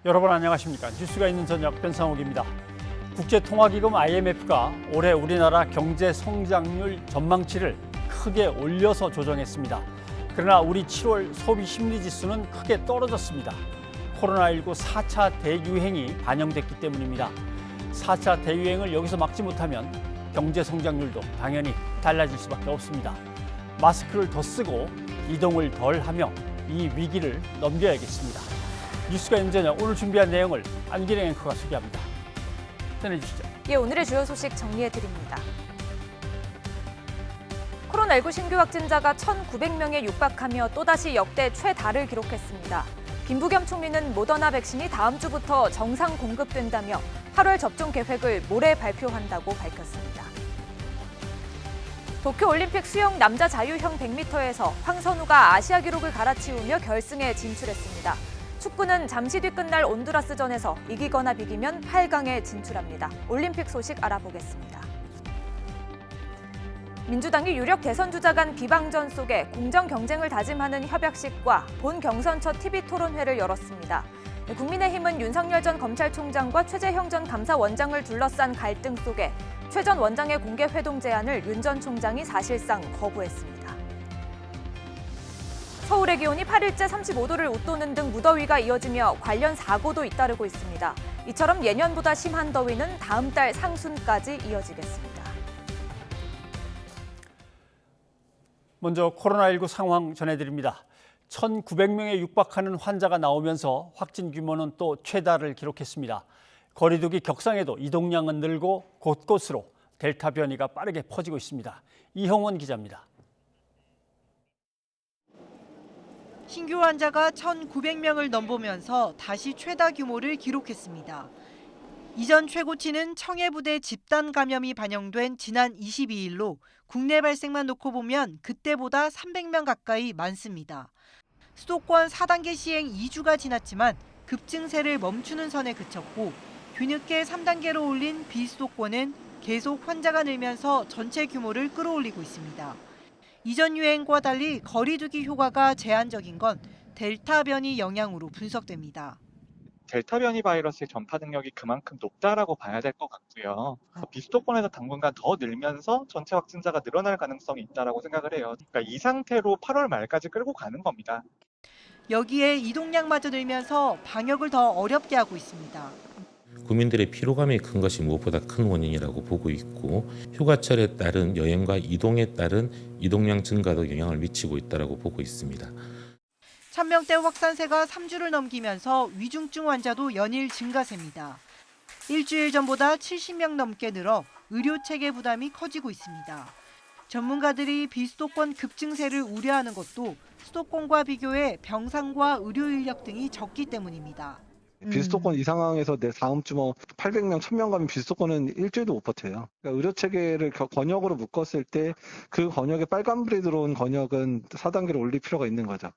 여러분 안녕하십니까? 뉴스가 있는 저녁 변상욱입니다. 국제통화기금 IMF가 올해 우리나라 경제 성장률 전망치를 크게 올려서 조정했습니다. 그러나 우리 7월 소비 심리 지수는 크게 떨어졌습니다. 코로나19 4차 대유행이 반영됐기 때문입니다. 4차 대유행을 여기서 막지 못하면 경제 성장률도 당연히 달라질 수밖에 없습니다. 마스크를 더 쓰고 이동을 덜 하며 이 위기를 넘겨야겠습니다. 뉴스가 있는 저녁 오늘 준비한 내용을 안기령 앵커가 소개합니다. 전해주시죠. 오늘의 주요 소식 정리해드립니다. 코로나19 신규 확진자가 1,900명에 육박하며 또다시 역대 최다를 기록했습니다. 김부겸 총리는 모더나 백신이 다음 주부터 정상 공급된다며 8월 접종 계획을 모레 발표한다고 밝혔습니다. 도쿄올림픽 수영 남자 자유형 100m에서 황선우가 아시아 기록을 갈아치우며 결승에 진출했습니다. 축구는 잠시 뒤 끝날 온두라스전에서 이기거나 비기면 8강에 진출합니다. 올림픽 소식 알아보겠습니다. 민주당이 유력 대선 주자 간 비방전 속에 공정 경쟁을 다짐하는 협약식과 본 경선 첫 TV토론회를 열었습니다. 국민의힘은 윤석열 전 검찰총장과 최재형 전 감사원장을 둘러싼 갈등 속에 최 전 원장의 공개 회동 제안을 윤 전 총장이 사실상 거부했습니다. 서울의 기온이 8일째 35도를 웃도는 등 무더위가 이어지며 관련 사고도 잇따르고 있습니다. 이처럼 예년보다 심한 더위는 다음 달 상순까지 이어지겠습니다. 먼저 코로나19 상황 전해드립니다. 1,900명에 육박하는 환자가 나오면서 확진 규모는 또 최다를 기록했습니다. 거리두기 격상에도 이동량은 늘고 곳곳으로 델타 변이가 빠르게 퍼지고 있습니다. 이형원 기자입니다. 신규 환자가 1,900명을 넘보면서 다시 최다 규모를 기록했습니다. 이전 최고치는 청해부대 집단 감염이 반영된 지난 22일로 국내 발생만 놓고 보면 그때보다 300명 가까이 많습니다. 수도권 4단계 시행 2주가 지났지만 급증세를 멈추는 선에 그쳤고 뒤늦게 3단계로 올린 비수도권은 계속 환자가 늘면서 전체 규모를 끌어올리고 있습니다. 이전 유행과 달리 거리두기 효과가 제한적인 건 델타 변이 영향으로 분석됩니다. 델타 변이 바이러스의 전파 능력이 그만큼 높다라고 봐야 될 것 같고요. 비수도권에서 당분간 더 늘면서 전체 확진자가 늘어날 가능성이 있다라고 생각을 해요. 그러니까 이 상태로 8월 말까지 끌고 가는 겁니다. 여기에 이동량마저 늘면서 방역을 더 어렵게 하고 있습니다. 국민들의 피로감이 큰 것이 무엇보다 큰 원인이라고 보고 있고 휴가철에 따른 여행과 이동에 따른 이동량 증가도 영향을 미치고 있다고 보고 있습니다. 1,000명대 확산세가 3주를 넘기면서 위중증 환자도 연일 증가세입니다. 일주일 전보다 70명 넘게 늘어 의료 체계 부담이 커지고 있습니다. 전문가들이 비수도권 급증세를 우려하는 것도 수도권과 비교해 병상과 의료 인력 등이 적기 때문입니다. 비수도권 이 상황에서 내 다음 주 800명, 1000명 가면 비수도권은 일주일도 못 버텨요. 그러니까 의료 체계를 권역으로 묶었을 때 그 권역에 빨간불이 들어온 권역은 4단계로 올릴 필요가 있는 거죠.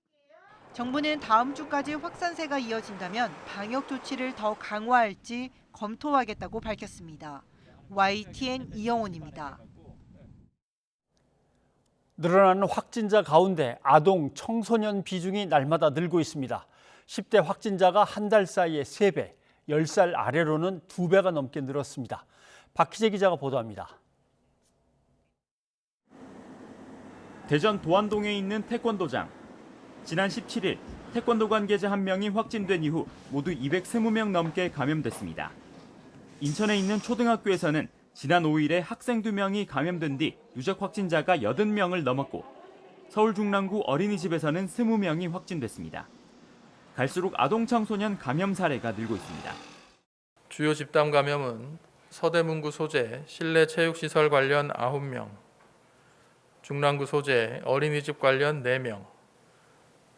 정부는 다음 주까지 확산세가 이어진다면 방역 조치를 더 강화할지 검토하겠다고 밝혔습니다. YTN 이영원입니다. 늘어나는 확진자 가운데 아동, 청소년 비중이 날마다 늘고 있습니다. 10대 확진자가 한 달 사이에 3배, 10살 아래로는 2배가 넘게 늘었습니다. 박희재 기자가 보도합니다. 대전 도안동에 있는 태권도장. 지난 17일 태권도 관계자 1명이 확진된 이후 모두 220명 넘게 감염됐습니다. 인천에 있는 초등학교에서는 지난 5일에 학생 2명이 감염된 뒤 누적 확진자가 80명을 넘었고 서울 중랑구 어린이집에서는 20명이 확진됐습니다. 갈수록 아동 청소년 감염 사례가 늘고 있습니다. 주요 집단 감염은 서대문구 소재 실내 체육시설 관련 9명, 중랑구 소재 어린이집 관련 4명,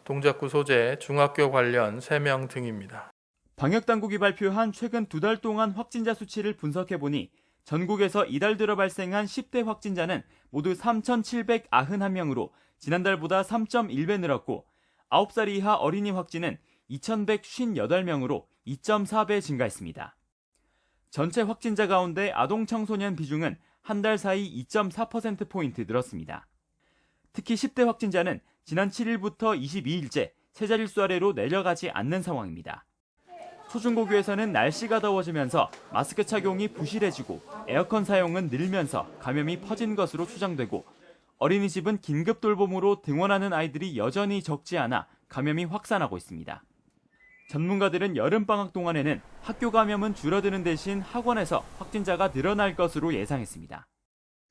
동작구 소재 중학교 관련 3명 등입니다. 방역당국이 발표한 최근 2달 동안 확진자 수치를 분석해보니 전국에서 이달 들어 발생한 10대 확진자는 모두 3,791명으로 지난달보다 3.1배 늘었고 9살 이하 어린이 확진은 2,158명으로 2.4배 증가했습니다. 전체 확진자 가운데 아동 청소년 비중은 한 달 사이 2.4%포인트 늘었습니다. 특히 10대 확진자는 지난 7일부터 22일째 세 자릿수 아래로 내려가지 않는 상황입니다. 초중고교에서는 날씨가 더워지면서 마스크 착용이 부실해지고 에어컨 사용은 늘면서 감염이 퍼진 것으로 추정되고 어린이집은 긴급 돌봄으로 등원하는 아이들이 여전히 적지 않아 감염이 확산하고 있습니다. 전문가들은 여름방학 동안에는 학교 감염은 줄어드는 대신 학원에서 확진자가 늘어날 것으로 예상했습니다.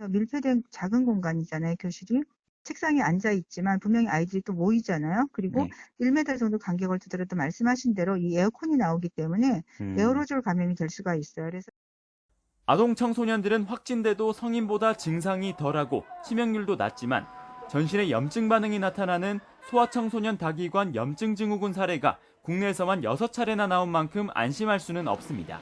밀폐된 작은 공간이잖아요, 교실이. 책상에 앉아 있지만 분명히 아이들이 또 모이잖아요. 그리고 1m 정도 간격을 두더라도 말씀하신 대로 이 에어컨이 나오기 때문에 에어로졸 감염이 될 수가 있어요. 그래서 아동 청소년들은 확진돼도 성인보다 증상이 덜하고 치명률도 낮지만 전신에 염증 반응이 나타나는 소아청소년 다기관 염증 증후군 사례가 국내에서만 6차례나 나온 만큼 안심할 수는 없습니다.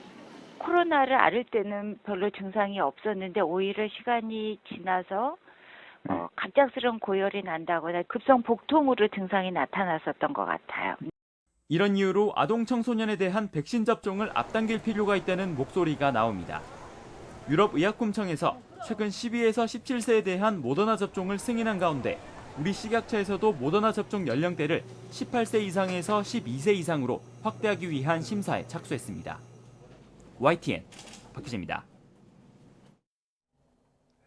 코로나를 앓을 때는 별로 증상이 없었는데 오히려 시간이 지나서 갑작스러운 고열이 난다거나 급성 복통으로 증상이 나타났었던 것 같아요. 이런 이유로 아동 청소년에 대한 백신 접종을 앞당길 필요가 있다는 목소리가 나옵니다. 유럽의약품청에서 최근 12에서 17세에 대한 모더나 접종을 승인한 가운데 우리 식약처에서도 모더나 접종 연령대를 18세 이상에서 12세 이상으로 확대하기 위한 심사에 착수했습니다. YTN 박희재입니다.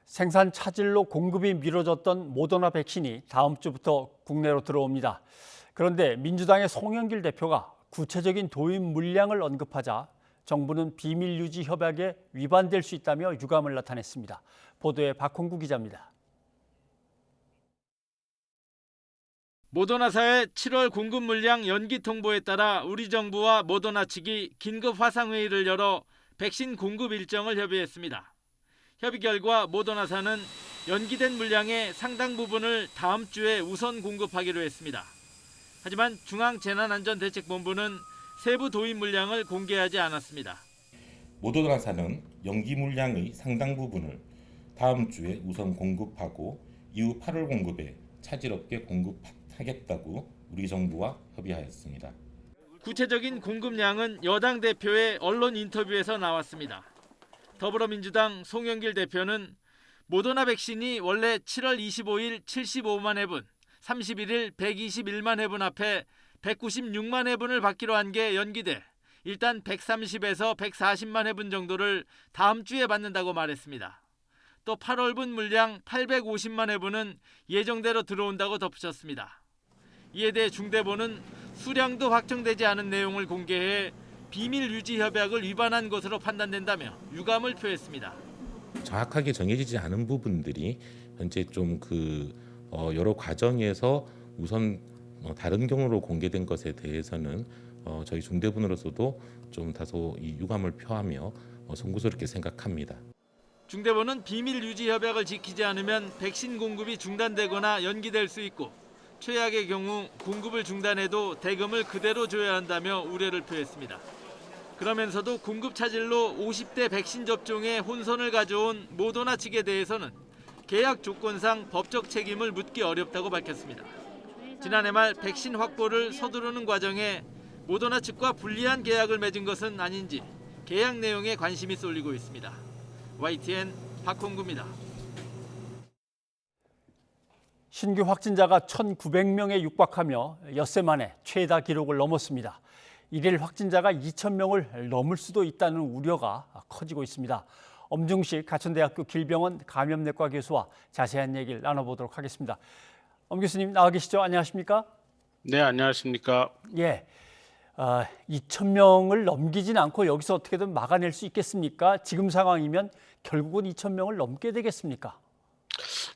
생산 차질로 공급이 미뤄졌던 모더나 백신이 다음 주부터 국내로 들어옵니다. 그런데 민주당의 송영길 대표가 구체적인 도입 물량을 언급하자 정부는 비밀 유지 협약에 위반될 수 있다며 유감을 나타냈습니다. 보도에 박홍구 기자입니다. 모더나사의 7월 공급 물량 연기 통보에 따라 우리 정부와 모더나 측이 긴급 화상회의를 열어 백신 공급 일정을 협의했습니다. 협의 결과 모더나사는 연기된 물량의 상당 부분을 다음 주에 우선 공급하기로 했습니다. 하지만 중앙재난안전대책본부는 세부 도입 물량을 공개하지 않았습니다. 모더나사는 연기 물량의 상당 부분을 다음 주에 우선 공급하고 이후 8월 공급에 차질 없게 공급하겠다고 우리 정부와 협의하였습니다. 구체적인 공급량은 여당 대표의 언론 인터뷰에서 나왔습니다. 더불어민주당 송영길 대표는 모더나 백신이 원래 7월 25일 75만 회분, 31일 121만 회분 앞에 196만 회분을 받기로 한 게 연기돼 일단 130에서 140만 회분 정도를 다음 주에 받는다고 말했습니다. 또 8월분 물량 850만 회분은 예정대로 들어온다고 덧붙였습니다. 이에 대해 중대본은 수량도 확정되지 않은 내용을 공개해 비밀 유지 협약을 위반한 것으로 판단된다며 유감을 표했습니다. 정확하게 정해지지 않은 부분들이 현재 좀 여러 과정에서 우선 다른 경로로 공개된 것에 대해서는 저희 중대본으로서도 좀 다소 이 유감을 표하며 송구스럽게 생각합니다. 중대본은 비밀 유지 협약을 지키지 않으면 백신 공급이 중단되거나 연기될 수 있고 최악의 경우 공급을 중단해도 대금을 그대로 줘야 한다며 우려를 표했습니다. 그러면서도 공급 차질로 50대 백신 접종에 혼선을 가져온 모더나 측에 대해서는 계약 조건상 법적 책임을 묻기 어렵다고 밝혔습니다. 지난해 말 백신 확보를 서두르는 과정에 모더나 측과 불리한 계약을 맺은 것은 아닌지 계약 내용에 관심이 쏠리고 있습니다. YTN 박홍구입니다. 신규 확진자가 1,900명에 육박하며 엿새 만에 최다 기록을 넘었습니다. 일일 확진자가 2,000명을 넘을 수도 있다는 우려가 커지고 있습니다. 엄중식 가천대학교 길병원 감염내과 교수와 자세한 얘기를 나눠보도록 하겠습니다. 엄 교수님 나와 계시죠? 안녕하십니까? 네, 안녕하십니까? 예, 2,000명을 넘기진 않고 여기서 어떻게든 막아낼 수 있겠습니까? 지금 상황이면 결국은 2,000명을 넘게 되겠습니까?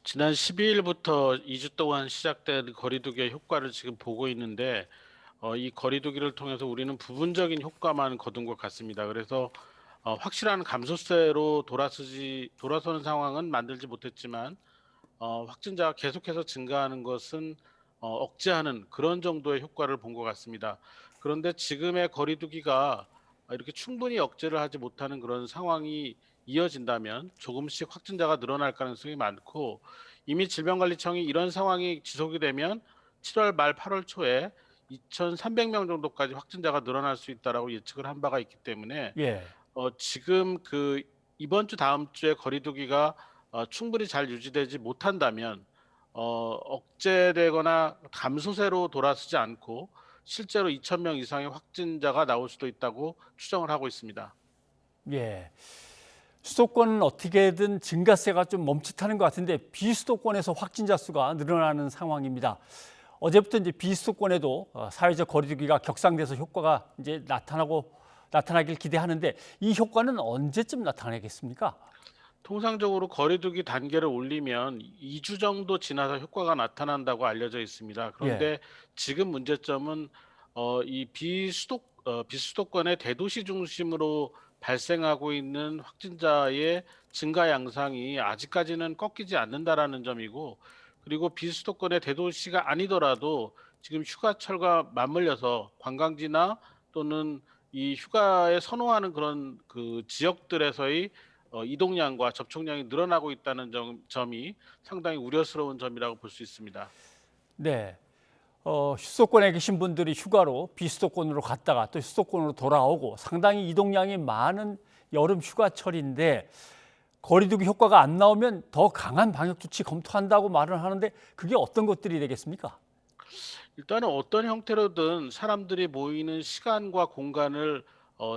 지난 12일부터 2주 동안 시작된 거리두기의 효과를 지금 보고 있는데 이 거리두기를 통해서 우리는 부분적인 효과만 거둔 것 같습니다. 그래서 확실한 감소세로 돌아서는 상황은 만들지 못했지만 확진자가 계속해서 증가하는 것은 억제하는 그런 정도의 효과를 본 것 같습니다. 그런데 지금의 거리두기가 이렇게 충분히 억제를 하지 못하는 그런 상황이 이어진다면 조금씩 확진자가 늘어날 가능성이 많고 이미 질병관리청이 이런 상황이 지속이 되면 7월 말 8월 초에 2,300명 정도까지 확진자가 늘어날 수 있다라고 예측을 한 바가 있기 때문에 지금 이번 주 다음 주에 거리두기가 충분히 잘 유지되지 못한다면 억제되거나 감소세로 돌아서지 않고 실제로 2,000명 이상의 확진자가 나올 수도 있다고 추정을 하고 있습니다. 예. 수도권은 어떻게든 증가세가 좀 멈칫하는 것 같은데 비수도권에서 확진자 수가 늘어나는 상황입니다. 어제부터 이제 비수도권에도 사회적 거리두기가 격상돼서 효과가 이제 나타나길 기대하는데 이 효과는 언제쯤 나타나겠습니까? 통상적으로 거리두기 단계를 올리면 2주 정도 지나서 효과가 나타난다고 알려져 있습니다. 그런데 지금 문제점은 이 비수도권의 대도시 중심으로 발생하고 있는 확진자의 증가 양상이 아직까지는 꺾이지 않는다라는 점이고, 그리고 비수도권의 대도시가 아니더라도 지금 휴가철과 맞물려서 관광지나 또는 이 휴가에 선호하는 그런 그 지역들에서의 이동량과 접촉량이 늘어나고 있다는 점이 상당히 우려스러운 점이라고 볼 수 있습니다. 네. 수도권에 계신 분들이 휴가로 비수도권으로 갔다가 또 수도권으로 돌아오고 상당히 이동량이 많은 여름 휴가철인데 거리두기 효과가 안 나오면 더 강한 방역 조치 검토한다고 말을 하는데 그게 어떤 것들이 되겠습니까? 일단은 어떤 형태로든 사람들이 모이는 시간과 공간을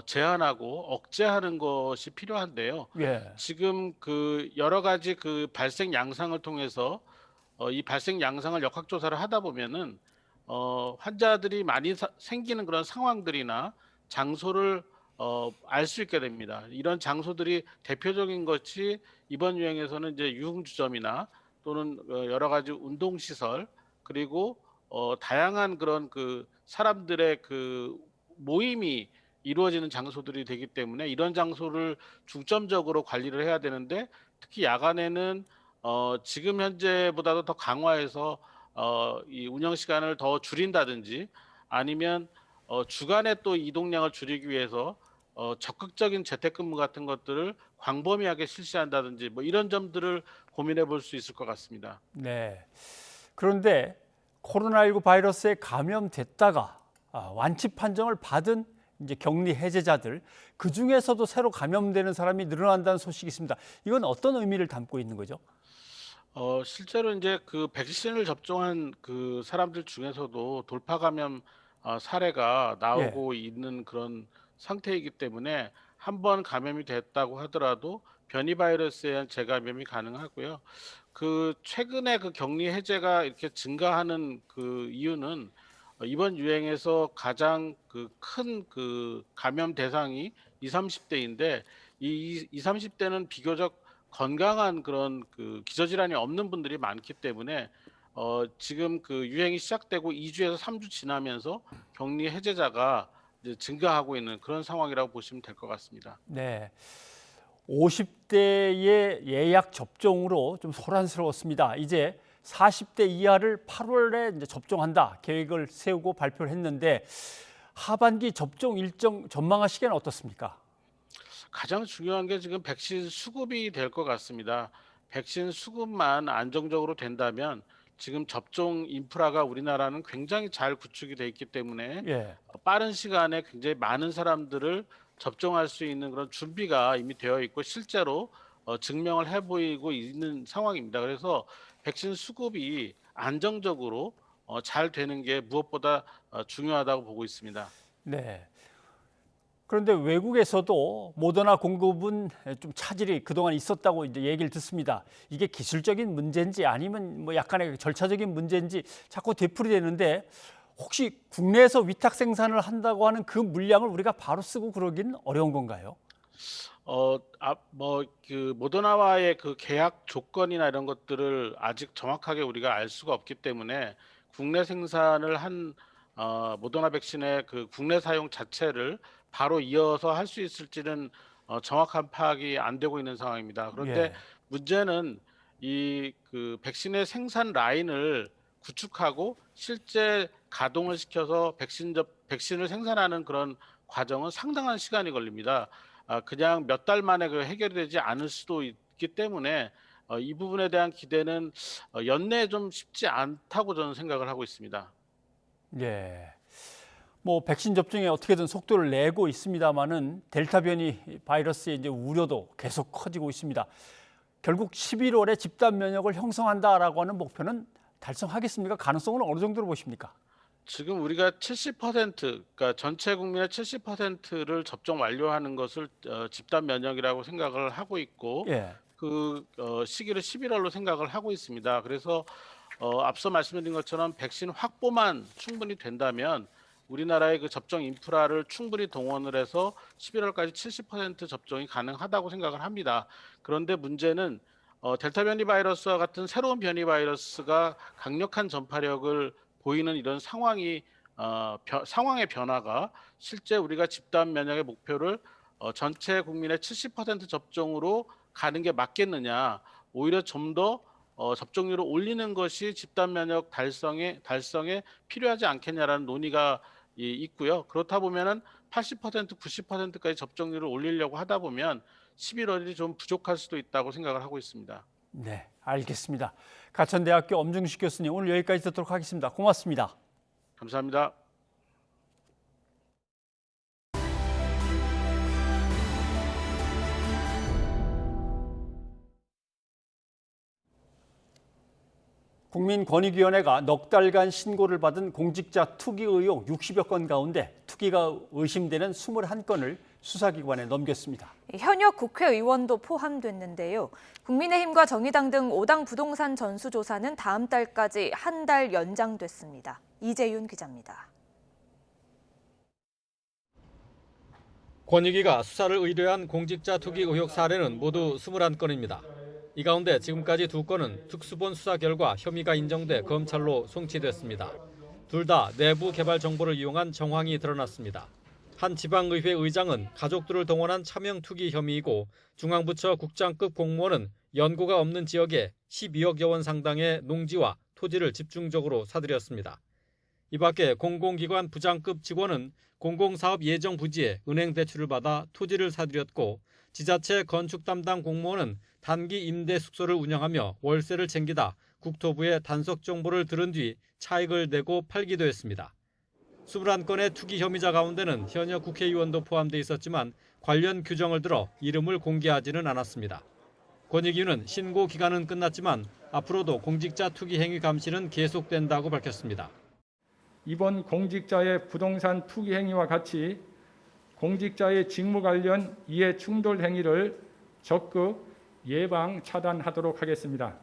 제한하고 억제하는 것이 필요한데요. 예. 지금 그 여러 가지 그 발생 양상을 통해서 이 발생 양상을 역학조사를 하다 보면은 환자들이 많이 생기는 그런 상황들이나 장소를 알 수 있게 됩니다. 이런 장소들이 대표적인 것이 이번 유행에서는 이제 유흥주점이나 또는 여러 가지 운동시설, 그리고 다양한 그런 그 사람들의 그 모임이 이루어지는 장소들이 되기 때문에 이런 장소를 중점적으로 관리를 해야 되는데, 특히 야간에는 지금 현재보다도 더 강화해서 이 운영 시간을 더 줄인다든지, 아니면 주간에 또 이동량을 줄이기 위해서 적극적인 재택근무 같은 것들을 광범위하게 실시한다든지 뭐 이런 점들을 고민해 볼 수 있을 것 같습니다. 네. 그런데 코로나19 바이러스에 감염됐다가 완치 판정을 받은 이제 격리 해제자들, 그 중에서도 새로 감염되는 사람이 늘어난다는 소식이 있습니다. 이건 어떤 의미를 담고 있는 거죠? 실제로 이제 그 백신을 접종한 그 사람들 중에서도 돌파 감염 사례가 나오고 있는 그런 상태이기 때문에 한 번 감염이 됐다고 하더라도 변이 바이러스에 의한 재감염이 가능하고요. 그 최근에 그 격리 해제가 이렇게 증가하는 그 이유는 이번 유행에서 가장 그 큰 그 감염 대상이 20, 30대인데 이 20, 30대는 비교적 건강한 그런 그 기저질환이 없는 분들이 많기 때문에 지금 그 유행이 시작되고 2주에서 3주 지나면서 격리 해제자가 이제 증가하고 있는 그런 상황이라고 보시면 될 것 같습니다. 네. 50대의 예약 접종으로 좀 소란스러웠습니다. 이제 40대 이하를 8월에 이제 접종한다 계획을 세우고 발표를 했는데 하반기 접종 일정 전망하시기에는 어떻습니까? 가장 중요한 게 지금 백신 수급이 될 것 같습니다. 백신 수급만 안정적으로 된다면 지금 접종 인프라가 우리나라는 굉장히 잘 구축이 돼 있기 때문에 빠른 시간에 굉장히 많은 사람들을 접종할 수 있는 그런 준비가 이미 되어 있고 실제로 증명을 해 보이고 있는 상황입니다. 그래서 백신 수급이 안정적으로 잘 되는 게 무엇보다 중요하다고 보고 있습니다. 네. 그런데 외국에서도 모더나 공급은 좀 차질이 그동안 있었다고 이제 얘기를 듣습니다. 이게 기술적인 문제인지 아니면 뭐 약간의 절차적인 문제인지 자꾸 되풀이되는데 혹시 국내에서 위탁 생산을 한다고 하는 그 물량을 우리가 바로 쓰고 그러기는 어려운 건가요? 그 모더나와의 그 계약 조건이나 이런 것들을 아직 정확하게 우리가 알 수가 없기 때문에 국내 생산을 한 모더나 백신의 그 국내 사용 자체를 바로 이어서 할 수 있을지는 정확한 파악이 안 되고 있는 상황입니다. 그런데 문제는 이 그 백신의 생산 라인을 구축하고 실제 가동을 시켜서 백신을 생산하는 그런 과정은 상당한 시간이 걸립니다. 그냥 몇 달 만에 그 해결이 되지 않을 수도 있기 때문에 이 부분에 대한 기대는 연내에 좀 쉽지 않다고 저는 생각을 하고 있습니다. 예. 뭐 백신 접종에 어떻게든 속도를 내고 있습니다만은 델타 변이 바이러스의 이제 우려도 계속 커지고 있습니다. 결국 11월에 집단 면역을 형성한다라고 하는 목표는 달성하겠습니까? 가능성은 어느 정도로 보십니까? 지금 우리가 70% 그러니까 전체 국민의 70%를 접종 완료하는 것을 집단 면역이라고 생각을 하고 있고 예. 그 시기를 11월로 생각을 하고 있습니다. 그래서 앞서 말씀드린 것처럼 백신 확보만 충분히 된다면 우리나라의 그 접종 인프라를 충분히 동원을 해서 11월까지 70% 접종이 가능하다고 생각을 합니다. 그런데 문제는 델타 변이 바이러스와 같은 새로운 변이 바이러스가 강력한 전파력을 보이는 이런 상황의 변화가 실제 우리가 집단 면역의 목표를 전체 국민의 70% 접종으로 가는 게 맞겠느냐, 오히려 좀 더 접종률을 올리는 것이 집단 면역 달성에 필요하지 않겠냐라는 논의가 있고요. 그렇다 보면은 80%, 90%까지 접종률을 올리려고 하다 보면 11월이 좀 부족할 수도 있다고 생각을 하고 있습니다. 네, 알겠습니다. 가천대학교 엄중식 교수님, 오늘 여기까지 듣도록 하겠습니다. 고맙습니다. 감사합니다. 국민권익위원회가 넉 달간 신고를 받은 공직자 투기 의혹 60여 건 가운데 투기가 의심되는 21건을 수사기관에 넘겼습니다. 현역 국회의원도 포함됐는데요. 국민의힘과 정의당 등 5당 부동산 전수조사는 다음 달까지 한 달 연장됐습니다. 이재윤 기자입니다. 권익위가 수사를 의뢰한 공직자 투기 의혹 사례는 모두 21건입니다. 이 가운데 지금까지 2건은 특수본 수사 결과 혐의가 인정돼 검찰로 송치됐습니다. 둘 다 내부 개발 정보를 이용한 정황이 드러났습니다. 한 지방의회 의장은 가족들을 동원한 차명 투기 혐의이고 중앙부처 국장급 공무원은 연고가 없는 지역에 12억여 원 상당의 농지와 토지를 집중적으로 사들였습니다. 이 밖에 공공기관 부장급 직원은 공공사업 예정 부지에 은행 대출을 받아 토지를 사들였고 지자체 건축 담당 공무원은 단기 임대 숙소를 운영하며 월세를 챙기다 국토부에 단속 정보를 들은 뒤 차익을 내고 팔기도 했습니다. 21건의 투기 혐의자 가운데는 현역 국회의원도 포함돼 있었지만 관련 규정을 들어 이름을 공개하지는 않았습니다. 권익위는 신고 기간은 끝났지만 앞으로도 공직자 투기 행위 감시는 계속된다고 밝혔습니다. 이번 공직자의 부동산 투기 행위와 같이 공직자의 직무 관련 이해 충돌 행위를 적극 예방 차단하도록 하겠습니다.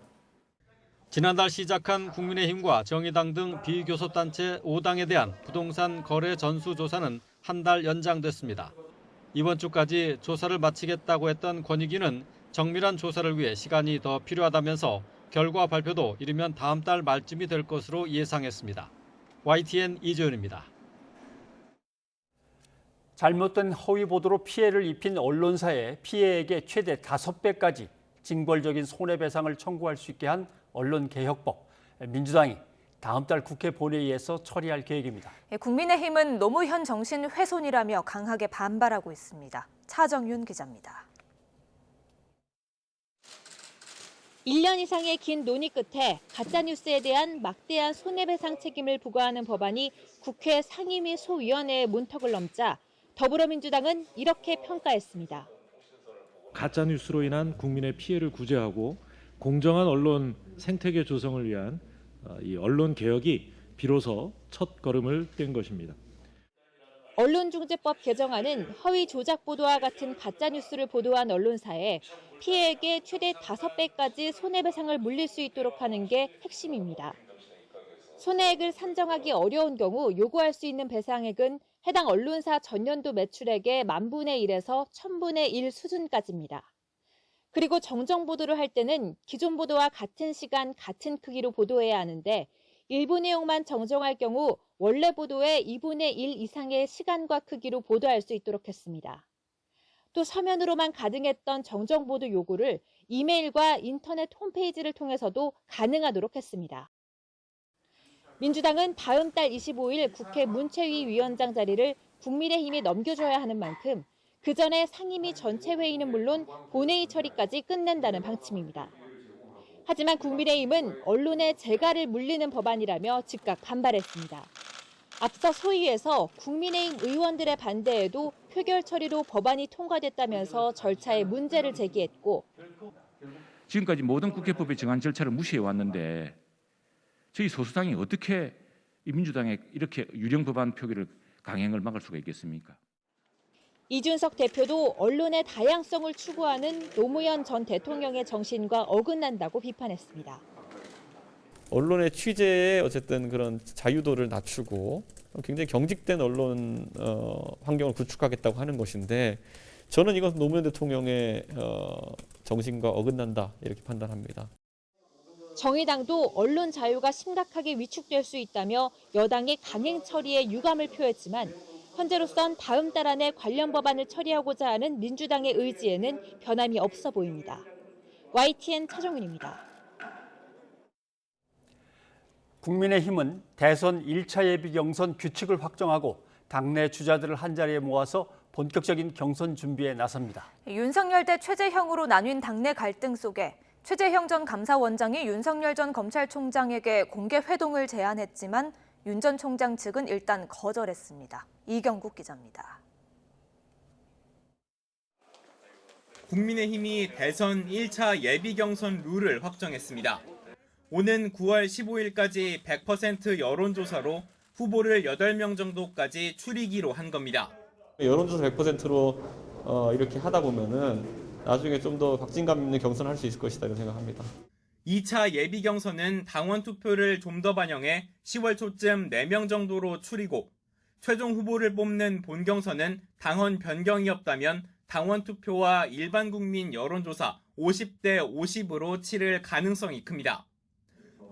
지난달 시작한 국민의힘과 정의당 등 비교섭단체 5당에 대한 부동산 거래 전수조사는 한 달 연장됐습니다. 이번 주까지 조사를 마치겠다고 했던 권익위는 정밀한 조사를 위해 시간이 더 필요하다면서 결과 발표도 이르면 다음 달 말쯤이 될 것으로 예상했습니다. YTN 이재윤입니다. 잘못된 허위 보도로 피해를 입힌 언론사에 피해액의 최대 5배까지 징벌적인 손해배상을 청구할 수 있게 한 언론개혁법. 민주당이 다음 달 국회 본회의에서 처리할 계획입니다. 국민의힘은 노무현 정신 훼손이라며 강하게 반발하고 있습니다. 차정윤 기자입니다. 1년 이상의 긴 논의 끝에 가짜뉴스에 대한 막대한 손해배상 책임을 부과하는 법안이 국회 상임위 소위원회의 문턱을 넘자 더불어민주당은 이렇게 평가했습니다. 가짜뉴스로 인한 국민의 피해를 구제하고 공정한 언론 생태계 조성을 위한 이 언론 개혁이 비로소 첫 걸음을 뗀 것입니다. 언론중재법 개정안은 허위 조작 보도와 같은 가짜뉴스를 보도한 언론사에 피해액의 최대 5배까지 손해배상을 물릴 수 있도록 하는 게 핵심입니다. 손해액을 산정하기 어려운 경우 요구할 수 있는 배상액은 해당 언론사 전년도 매출액의 10,000분의 1에서 1000분의 1 수준까지입니다. 그리고 정정 보도를 할 때는 기존 보도와 같은 시간, 같은 크기로 보도해야 하는데 일부 내용만 정정할 경우 원래 보도의 2분의 1 이상의 시간과 크기로 보도할 수 있도록 했습니다. 또 서면으로만 가능했던 정정 보도 요구를 이메일과 인터넷 홈페이지를 통해서도 가능하도록 했습니다. 민주당은 다음 달 25일 국회 문체위 위원장 자리를 국민의힘에 넘겨줘야 하는 만큼 그 전에 상임위 전체 회의는 물론 본회의 처리까지 끝낸다는 방침입니다. 하지만 국민의힘은 언론의 재갈을 물리는 법안이라며 즉각 반발했습니다. 앞서 소위에서 국민의힘 의원들의 반대에도 표결 처리로 법안이 통과됐다면서 절차에 문제를 제기했고 지금까지 모든 국회법의 정한 절차를 무시해 왔는데 저희 소수당이 어떻게 이 민주당에 이렇게 유령 법안 표기를 강행을 막을 수가 있겠습니까? 이준석 대표도 언론의 다양성을 추구하는 노무현 전 대통령의 정신과 어긋난다고 비판했습니다. 언론의 취재에 어쨌든 그런 자유도를 낮추고 굉장히 경직된 언론 환경을 구축하겠다고 하는 것인데 저는 이건 노무현 대통령의 정신과 어긋난다 이렇게 판단합니다. 정의당도 언론 자유가 심각하게 위축될 수 있다며 여당의 강행 처리에 유감을 표했지만 현재로선 다음 달 안에 관련 법안을 처리하고자 하는 민주당의 의지에는 변함이 없어 보입니다. YTN 차정윤입니다. 국민의힘은 대선 1차 예비 경선 규칙을 확정하고 당내 주자들을 한자리에 모아서 본격적인 경선 준비에 나섭니다. 윤석열 대 최재형으로 나뉜 당내 갈등 속에 최재형 전 감사원장이 윤석열 전 검찰총장에게 공개 회동을 제안했지만 윤 전 총장 측은 일단 거절했습니다. 이경국 기자입니다. 국민의힘이 대선 1차 예비 경선 룰을 확정했습니다. 오는 9월 15일까지 100% 여론조사로 후보를 8명 정도까지 추리기로 한 겁니다. 여론조사 100%로 이렇게 하다 보면은 나중에 좀 더 박진감 있는 경선을 할 수 있을 것이다 이런 생각합니다. 2차 예비 경선은 당원 투표를 좀 더 반영해 10월 초쯤 4명 정도로 추리고 최종 후보를 뽑는 본경선은 당원 변경이 없다면 당원 투표와 일반 국민 여론조사 50대 50으로 치를 가능성이 큽니다.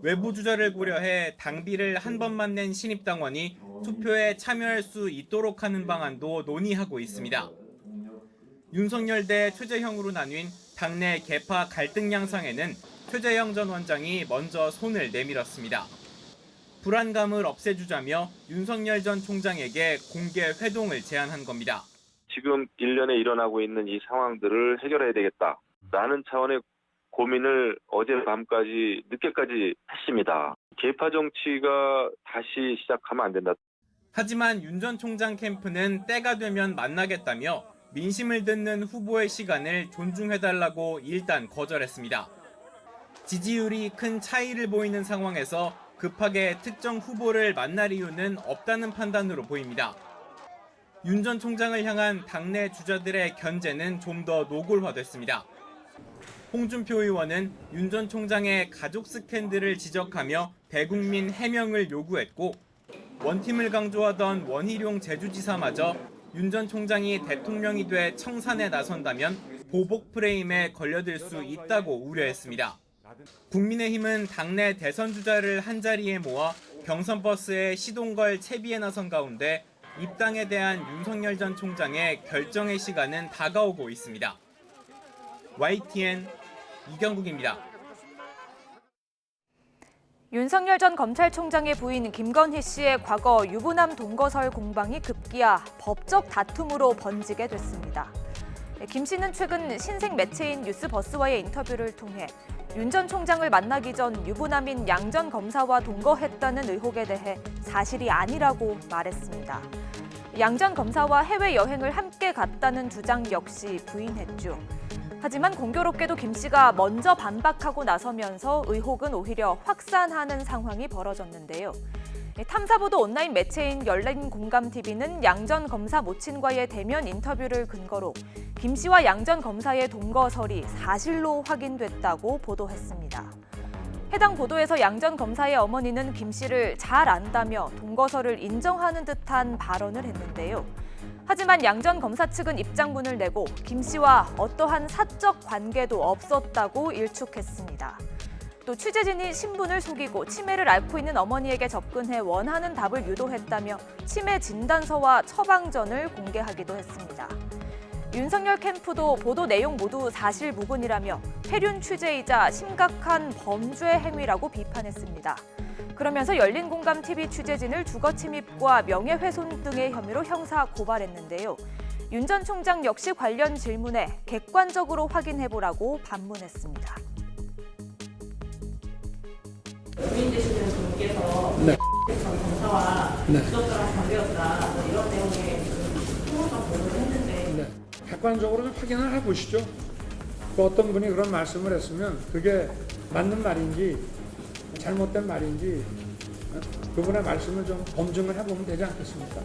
외부 주자를 고려해 당비를 한 번만 낸 신입당원이 투표에 참여할 수 있도록 하는 방안도 논의하고 있습니다. 윤석열 대 최재형으로 나뉜 당내 계파 갈등 양상에는 최재형 전 원장이 먼저 손을 내밀었습니다. 불안감을 없애주자며 윤석열 전 총장에게 공개 회동을 제안한 겁니다. 지금 1년에 일어나고 있는 이 상황들을 해결해야 되겠다라는 차원의 고민을 어젯밤까지 늦게까지 했습니다. 계파 정치가 다시 시작하면 안 된다. 하지만 윤 전 총장 캠프는 때가 되면 만나겠다며 민심을 듣는 후보의 시간을 존중해달라고 일단 거절했습니다. 지지율이 큰 차이를 보이는 상황에서 급하게 특정 후보를 만날 이유는 없다는 판단으로 보입니다. 윤 전 총장을 향한 당내 주자들의 견제는 좀 더 노골화됐습니다. 홍준표 의원은 윤 전 총장의 가족 스캔들을 지적하며 대국민 해명을 요구했고 원팀을 강조하던 원희룡 제주지사마저 윤 전 총장이 대통령이 돼 청산에 나선다면 보복 프레임에 걸려들 수 있다고 우려했습니다. 국민의힘은 당내 대선 주자를 한자리에 모아 경선버스에 시동 걸 채비에 나선 가운데 입당에 대한 윤석열 전 총장의 결정의 시간은 다가오고 있습니다. YTN 이경국입니다. 윤석열 전 검찰총장의 부인 김건희 씨의 과거 유부남 동거설 공방이 급기야 법적 다툼으로 번지게 됐습니다. 김 씨는 최근 신생 매체인 뉴스버스와의 인터뷰를 통해 윤 전 총장을 만나기 전 유부남인 양 전 검사와 동거했다는 의혹에 대해 사실이 아니라고 말했습니다. 양 전 검사와 해외여행을 함께 갔다는 주장 역시 부인했죠. 하지만 공교롭게도 김 씨가 먼저 반박하고 나서면서 의혹은 오히려 확산하는 상황이 벌어졌는데요. 탐사보도 온라인 매체인 열린공감TV는 양 전 검사 모친과의 대면 인터뷰를 근거로 김 씨와 양 전 검사의 동거설이 사실로 확인됐다고 보도했습니다. 해당 보도에서 양 전 검사의 어머니는 김 씨를 잘 안다며 동거설을 인정하는 듯한 발언을 했는데요. 하지만 양 전 검사 측은 입장문을 내고 김 씨와 어떠한 사적 관계도 없었다고 일축했습니다. 또 취재진이 신분을 속이고 치매를 앓고 있는 어머니에게 접근해 원하는 답을 유도했다며 치매 진단서와 처방전을 공개하기도 했습니다. 윤석열 캠프도 보도 내용 모두 사실무근이라며 폐륜 취재이자 심각한 범죄 행위라고 비판했습니다. 그러면서 열린공감TV 취재진을 주거침입과 명예훼손 등의 혐의로 형사 고발했는데요. 윤 전 총장 역시 관련 질문에 객관적으로 확인해보라고 반문했습니다. 부인 되시는 분께서 전 검사와 부적절한 관계였다 이런 내용의 통화상 보도를 했는데 객관적으로 좀 확인을 해보시죠. 그 어떤 분이 그런 말씀을 했으면 그게 맞는 말인지 잘못된 말인지 그분의 말씀을 좀 검증을 해보면 되지 않겠습니까?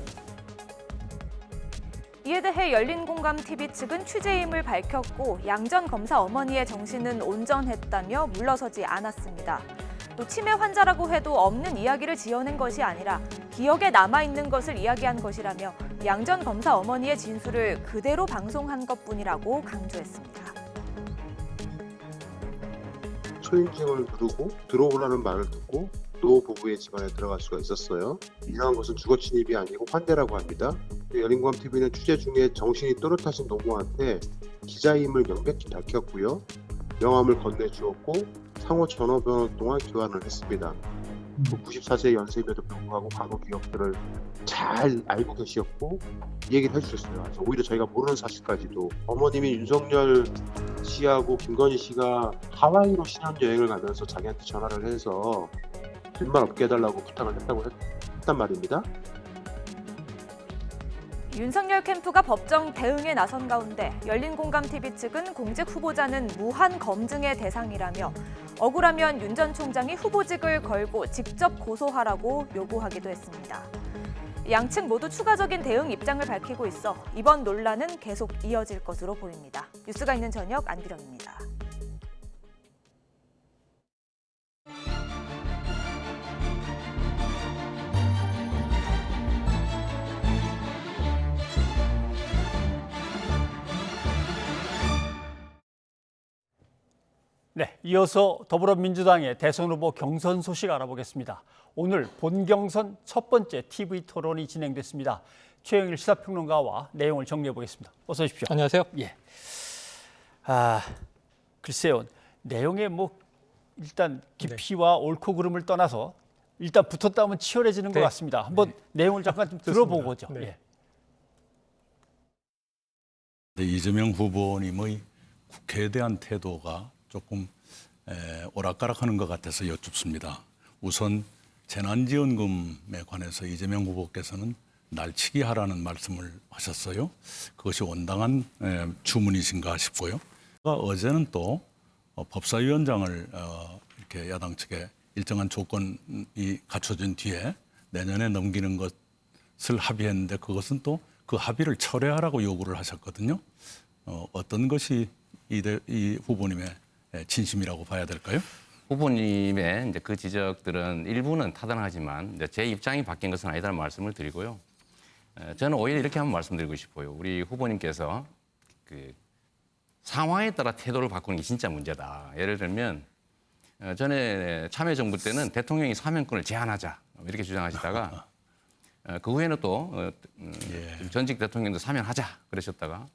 이에 대해 열린공감TV 측은 취재임을 밝혔고 양 전 검사 어머니의 정신은 온전했다며 물러서지 않았습니다. 또 치매 환자라고 해도 없는 이야기를 지어낸 것이 아니라 기억에 남아있는 것을 이야기한 것이라며 양 전 검사 어머니의 진술을 그대로 방송한 것뿐이라고 강조했습니다. 초인종을 누르고 들어오라는 말을 듣고 노 부부의 집안에 들어갈 수가 있었어요. 이러한 것은 주거 침입이 아니고 환대라고 합니다. 열린공감TV는 취재 중에 정신이 또렷하신 노모한테 기자임을 명백히 밝혔고요. 명함을 건네주었고 상호 전화번호 동안 교환을 했습니다. 94세 연세임에도 불구하고 과거 기억들을 잘 알고 계셨고 이 얘기를 해주셨어요. 그래서 오히려 저희가 모르는 사실까지도 어머님이 윤석열 씨하고 김건희 씨가 하와이로 신혼여행을 가면서 자기한테 전화를 해서 빈말 없게 해달라고 부탁을 했단 말입니다. 윤석열 캠프가 법정 대응에 나선 가운데 열린공감TV 측은 공직 후보자는 무한 검증의 대상이라며 억울하면 윤 전 총장이 후보직을 걸고 직접 고소하라고 요구하기도 했습니다. 양측 모두 추가적인 대응 입장을 밝히고 있어 이번 논란은 계속 이어질 것으로 보입니다. 뉴스가 있는 저녁 안비령입니다. 네, 이어서 더불어민주당의 대선 후보 경선 소식 알아보겠습니다. 오늘 본경선 첫 번째 TV 토론이 진행됐습니다. 최영일 시사평론가와 내용을 정리해 보겠습니다. 어서 오십시오. 안녕하세요. 예. 글쎄요. 내용에 일단 깊이와 옳고 그름을 떠나서 일단 붙었다 하면 치열해지는 것 같습니다. 한번 내용을 잠깐 좀 들어보고 오죠. 네. 예. 이재명 후보님의 국회에 대한 태도가 조금 오락가락하는 것 같아서 여쭙습니다. 우선 재난지원금에 관해서 이재명 후보께서는 날치기 하라는 말씀을 하셨어요. 그것이 온당한 주문이신가 싶고요. 어제는 또 법사위원장을 이렇게 야당 측에 일정한 조건이 갖춰진 뒤에 내년에 넘기는 것을 합의했는데 그것은 또 그 합의를 철회하라고 요구를 하셨거든요. 어떤 것이 이 후보님의 진심이라고 봐야 될까요? 후보님의 이제 그 지적들은 일부는 타당하지만 이제 제 입장이 바뀐 것은 아니다는 말씀을 드리고요. 저는 오히려 이렇게 한번 말씀드리고 싶어요. 우리 후보님께서 그 상황에 따라 태도를 바꾸는 게 진짜 문제다. 예를 들면 전에 참여정부 때는 대통령이 사면권을 제한하자 이렇게 주장하시다가 그 후에는 또 전직 대통령도 사면하자 그러셨다가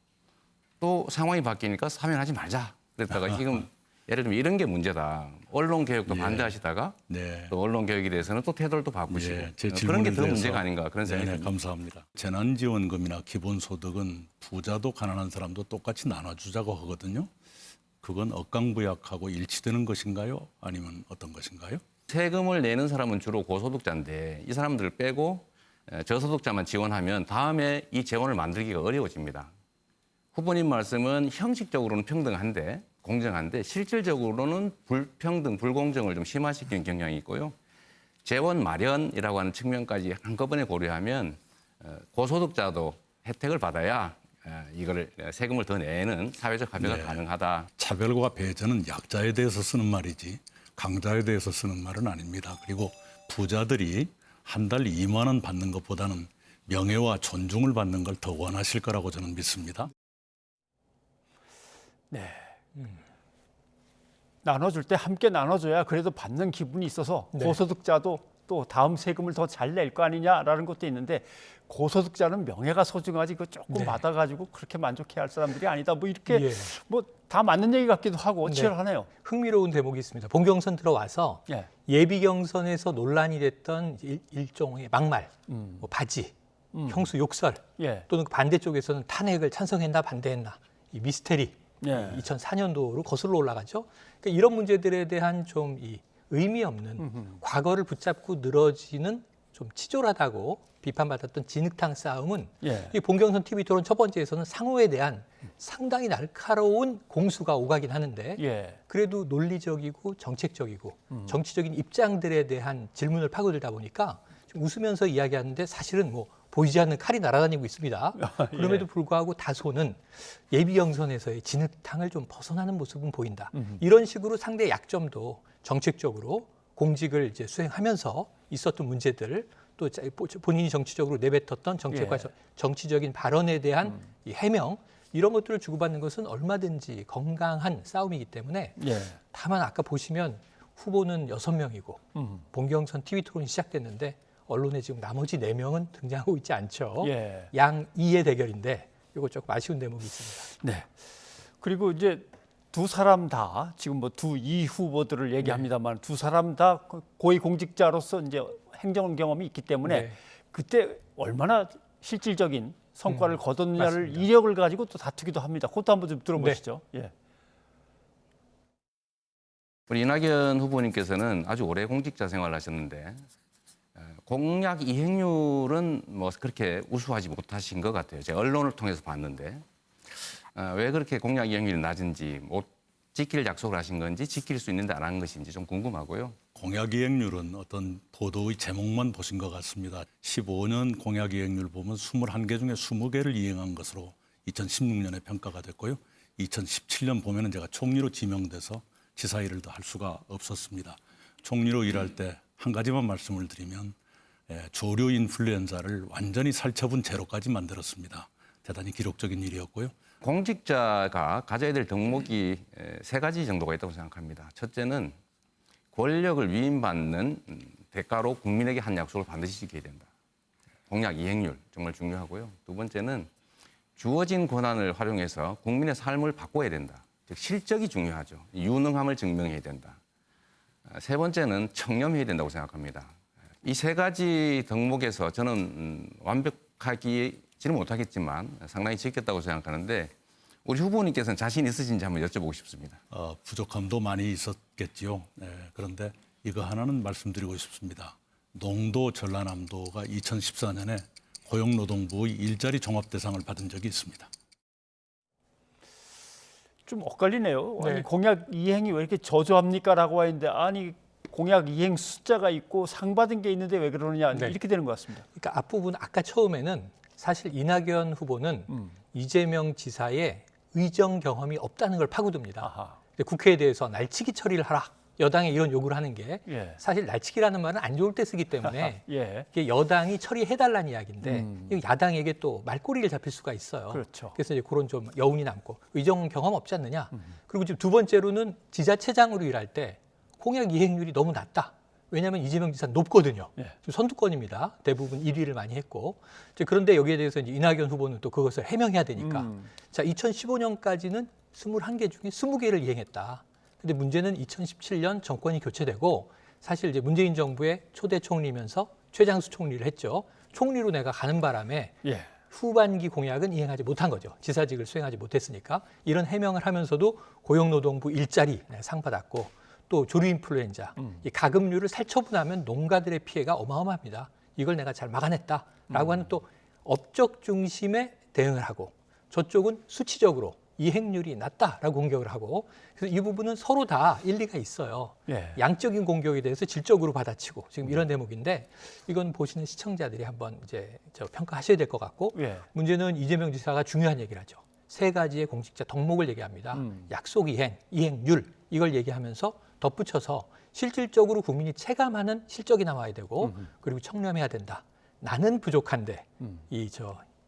또 상황이 바뀌니까 사면하지 말자 그랬다가 지금 예를 들면 이런 게 문제다. 언론 개혁도 반대하시다가 또 언론 개혁에 대해서는 또 태도를 또 바꾸시고 그런 게 더 문제가 아닌가 그런 생각이 듭니다. 감사합니다. 재난지원금이나 기본소득은 부자도 가난한 사람도 똑같이 나눠주자고 하거든요. 그건 억강부약하고 일치되는 것인가요? 아니면 어떤 것인가요? 세금을 내는 사람은 주로 고소득자인데 이 사람들을 빼고 저소득자만 지원하면 다음에 이 재원을 만들기가 어려워집니다. 후보님 말씀은 형식적으로는 평등한데 공정한데 실질적으로는 불평등, 불공정을 좀 심화시키는 경향이 있고요. 재원 마련이라고 하는 측면까지 한꺼번에 고려하면 고소득자도 혜택을 받아야 이거를 세금을 더 내는 사회적 합의가 가능하다. 차별과 배제는 약자에 대해서 쓰는 말이지 강자에 대해서 쓰는 말은 아닙니다. 그리고 부자들이 한 달 2만 원 받는 것보다는 명예와 존중을 받는 걸 더 원하실 거라고 저는 믿습니다. 네. 나눠줄 때 함께 나눠줘야 그래도 받는 기분이 있어서 고소득자도 또 다음 세금을 더 잘 낼 거 아니냐라는 것도 있는데 고소득자는 명예가 소중하지 그 조금 받아가지고 그렇게 만족해야 할 사람들이 아니다. 이렇게 다 맞는 얘기 같기도 하고 치열하네요. 흥미로운 대목이 있습니다. 본경선 들어와서 예비 경선에서 논란이 됐던 일종의 막말, 바지, 형수 욕설 또는 반대쪽에서는 탄핵을 찬성했나 반대했나 이 미스테리 2004년도로 거슬러 올라가죠. 그러니까 이런 문제들에 대한 좀 이 의미 없는 과거를 붙잡고 늘어지는 좀 좀 치졸하다고 비판받았던 진흙탕 싸움은 예. 이 본경선 TV 토론 첫 번째에서는 상호에 대한 상당히 날카로운 공수가 오가긴 하는데 예. 그래도 논리적이고 정책적이고 정치적인 입장들에 대한 질문을 파고들다 보니까 좀 웃으면서 이야기하는데 사실은 뭐 보이지 않는 칼이 날아다니고 있습니다. 그럼에도 불구하고 다소는 예비 경선에서의 진흙탕을 좀 벗어나는 모습은 보인다. 이런 식으로 상대의 약점도 정책적으로 공직을 이제 수행하면서 있었던 문제들 또 본인이 정치적으로 내뱉었던 정책과 정치적인 발언에 대한 이 해명 이런 것들을 주고받는 것은 얼마든지 건강한 싸움이기 때문에 다만 아까 보시면 후보는 6명이고 본경선 TV 토론이 시작됐는데 언론에 지금 나머지 4명은 등장하고 있지 않죠. 양이의 대결인데 이거 조금 아쉬운 대목이 있습니다. 네. 그리고 이제 두 사람 다 지금 뭐 두 이 후보들을 얘기합니다만 두 사람 다 고위 공직자로서 이제 행정 경험이 있기 때문에 그때 얼마나 실질적인 성과를 거뒀느냐를 맞습니다. 이력을 가지고 또 다투기도 합니다. 그것도 한번 좀 들어보시죠. 우리 이낙연 후보님께서는 아주 오래 공직자 생활을 하셨는데 공약 이행률은 뭐 그렇게 우수하지 못하신 것 같아요. 제가 언론을 통해서 봤는데 왜 그렇게 공약 이행률이 낮은지 못 지킬 약속을 하신 건지 지킬 수 있는데 안 한 것인지 좀 궁금하고요. 공약 이행률은 어떤 보도의 제목만 보신 것 같습니다. 15년 공약 이행률 보면 21개 중에 20개를 이행한 것으로 2016년에 평가가 됐고요. 2017년 보면은 제가 총리로 지명돼서 지사 일을 더 할 수가 없었습니다. 총리로 일할 때 한 가지만 말씀을 드리면 조류 인플루엔자를 완전히 살처분 제로까지 만들었습니다. 대단히 기록적인 일이었고요. 공직자가 가져야 될 덕목이 3가지 정도가 있다고 생각합니다. 첫째는 권력을 위임받는 대가로 국민에게 한 약속을 반드시 지켜야 된다. 공약 이행률 정말 중요하고요. 두 번째는 주어진 권한을 활용해서 국민의 삶을 바꿔야 된다. 즉 실적이 중요하죠. 유능함을 증명해야 된다. 세 번째는 청렴해야 된다고 생각합니다. 이 3가지 덕목에서 저는 완벽하지는 못하겠지만 상당히 지켰다고 생각하는데 우리 후보님께서는 자신 있으신지 한번 여쭤보고 싶습니다. 부족함도 많이 있었겠지요. 그런데 이거 하나는 말씀드리고 싶습니다. 농도, 전라남도가 2014년에 고용노동부의 일자리 종합대상을 받은 적이 있습니다. 좀 엇갈리네요. 아니 공약 이행이 왜 이렇게 저조합니까라고 하는데 아니 공약 이행 숫자가 있고 상 받은 게 있는데 왜 그러느냐 이렇게 되는 것 같습니다. 그러니까 앞부분 아까 처음에는 사실 이낙연 후보는 이재명 지사의 의정 경험이 없다는 걸 파고듭니다. 국회에 대해서 날치기 처리를 하라. 여당에 이런 요구를 하는 게 사실 날치기라는 말은 안 좋을 때 쓰기 때문에 이게 여당이 처리해달라는 이야기인데 야당에게 또 말꼬리를 잡힐 수가 있어요. 그렇죠. 그래서 이제 그런 좀 여운이 남고 의정 경험 없지 않느냐. 그리고 지금 두 번째로는 지자체장으로 일할 때 공약 이행률이 너무 낮다. 왜냐하면 이재명 지사 높거든요. 지금 선두권입니다. 대부분 1위를 많이 했고. 그런데 여기에 대해서 이제 이낙연 후보는 또 그것을 해명해야 되니까. 자, 2015년까지는 21개 중에 20개를 이행했다. 근데 문제는 2017년 정권이 교체되고 사실 이제 문재인 정부의 초대 총리면서 최장수 총리를 했죠. 총리로 내가 가는 바람에 후반기 공약은 이행하지 못한 거죠. 지사직을 수행하지 못했으니까. 이런 해명을 하면서도 고용노동부 일자리 상 받았고 또 조류 인플루엔자, 이 가금류를 살처분하면 농가들의 피해가 어마어마합니다. 이걸 내가 잘 막아냈다라고 하는 또 업적 중심의 대응을 하고 저쪽은 수치적으로 이행률이 낮다라고 공격을 하고 그래서 이 부분은 서로 다 일리가 있어요. 양적인 공격에 대해서 질적으로 받아치고 지금 이런 대목인데 이건 보시는 시청자들이 한번 이제 평가하셔야 될 것 같고 문제는 이재명 지사가 중요한 얘기를 하죠. 3가지의 공직자 덕목을 얘기합니다. 약속 이행, 이행률 이걸 얘기하면서 덧붙여서 실질적으로 국민이 체감하는 실적이 나와야 되고 그리고 청렴해야 된다. 나는 부족한데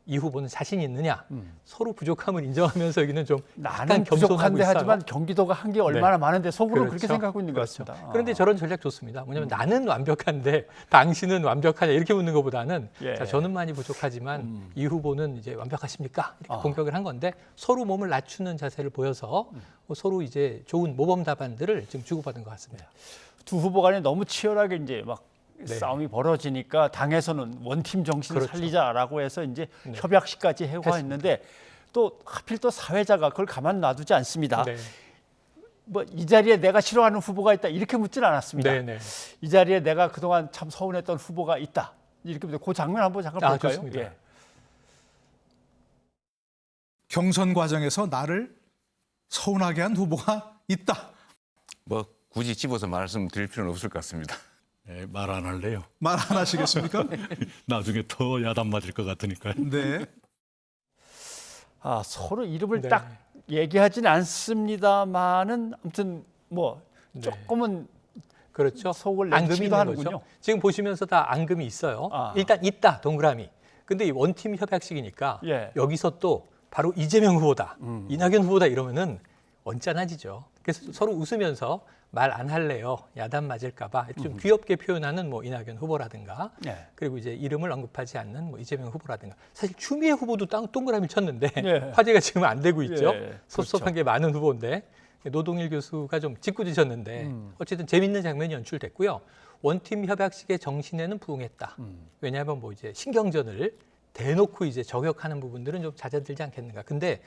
이 후보는 자신이 있느냐? 서로 부족함을 인정하면서 여기는 좀 나는 부족한데 하지만 경기도가 한 게 얼마나 많은데 속으로 그렇게 생각하고 있는 것 같습니다. 그런데 저런 전략 좋습니다. 뭐냐면 나는 완벽한데 당신은 완벽하냐 이렇게 묻는 것보다는 자, 저는 많이 부족하지만 이 후보는 이제 완벽하십니까? 이렇게 공격을 한 건데 서로 몸을 낮추는 자세를 보여서 서로 이제 좋은 모범 답안들을 지금 주고받은 것 같습니다. 두 후보 간에 너무 치열하게 이제 막 싸움이 벌어지니까 당에서는 원팀 정신을 살리자라고 해서 이제 협약식까지 해고했는데 또 하필 또 사회자가 그걸 가만 놔두지 않습니다. 뭐 이 자리에 내가 싫어하는 후보가 있다 이렇게 묻지는 않았습니다. 이 자리에 내가 그동안 참 서운했던 후보가 있다. 이렇게 그 장면 한번 잠깐 볼까요? 좋습니다. 예. 경선 과정에서 나를 서운하게 한 후보가 있다. 뭐 굳이 집어서 말씀드릴 필요는 없을 것 같습니다. 네, 말 안 할래요. 말 안 하시겠습니까? 나중에 더 야단 맞을 것 같으니까요. 네. 아, 서로 이름을 네. 딱 얘기하진 않습니다만은 아무튼 뭐 네. 조금은 그렇죠. 속을 앙금이 내기도 있는 하는군요. 거죠. 지금 보시면서 다 앙금이 있어요. 아. 일단 있다, 동그라미. 근데 이 원팀 협약식이니까 예. 여기서 또 바로 이재명 후보다, 이낙연 후보다 이러면은 언짢아지죠. 그래서 서로 웃으면서 말 안 할래요. 야단 맞을까 봐 좀 귀엽게 표현하는 뭐 이낙연 후보라든가 예. 그리고 이제 이름을 언급하지 않는 뭐 이재명 후보라든가 사실 추미애 후보도 동그라미 쳤는데 예. 화제가 지금 안 되고 있죠. 예, 섭섭한 그렇죠. 게 많은 후보인데 노동일 교수가 좀 짓궂으셨는데 어쨌든 재밌는 장면이 연출됐고요. 원팀 협약식의 정신에는 부응했다. 왜냐하면 뭐 이제 신경전을 대놓고 이제 저격하는 부분들은 좀 잦아들지 않겠는가. 근데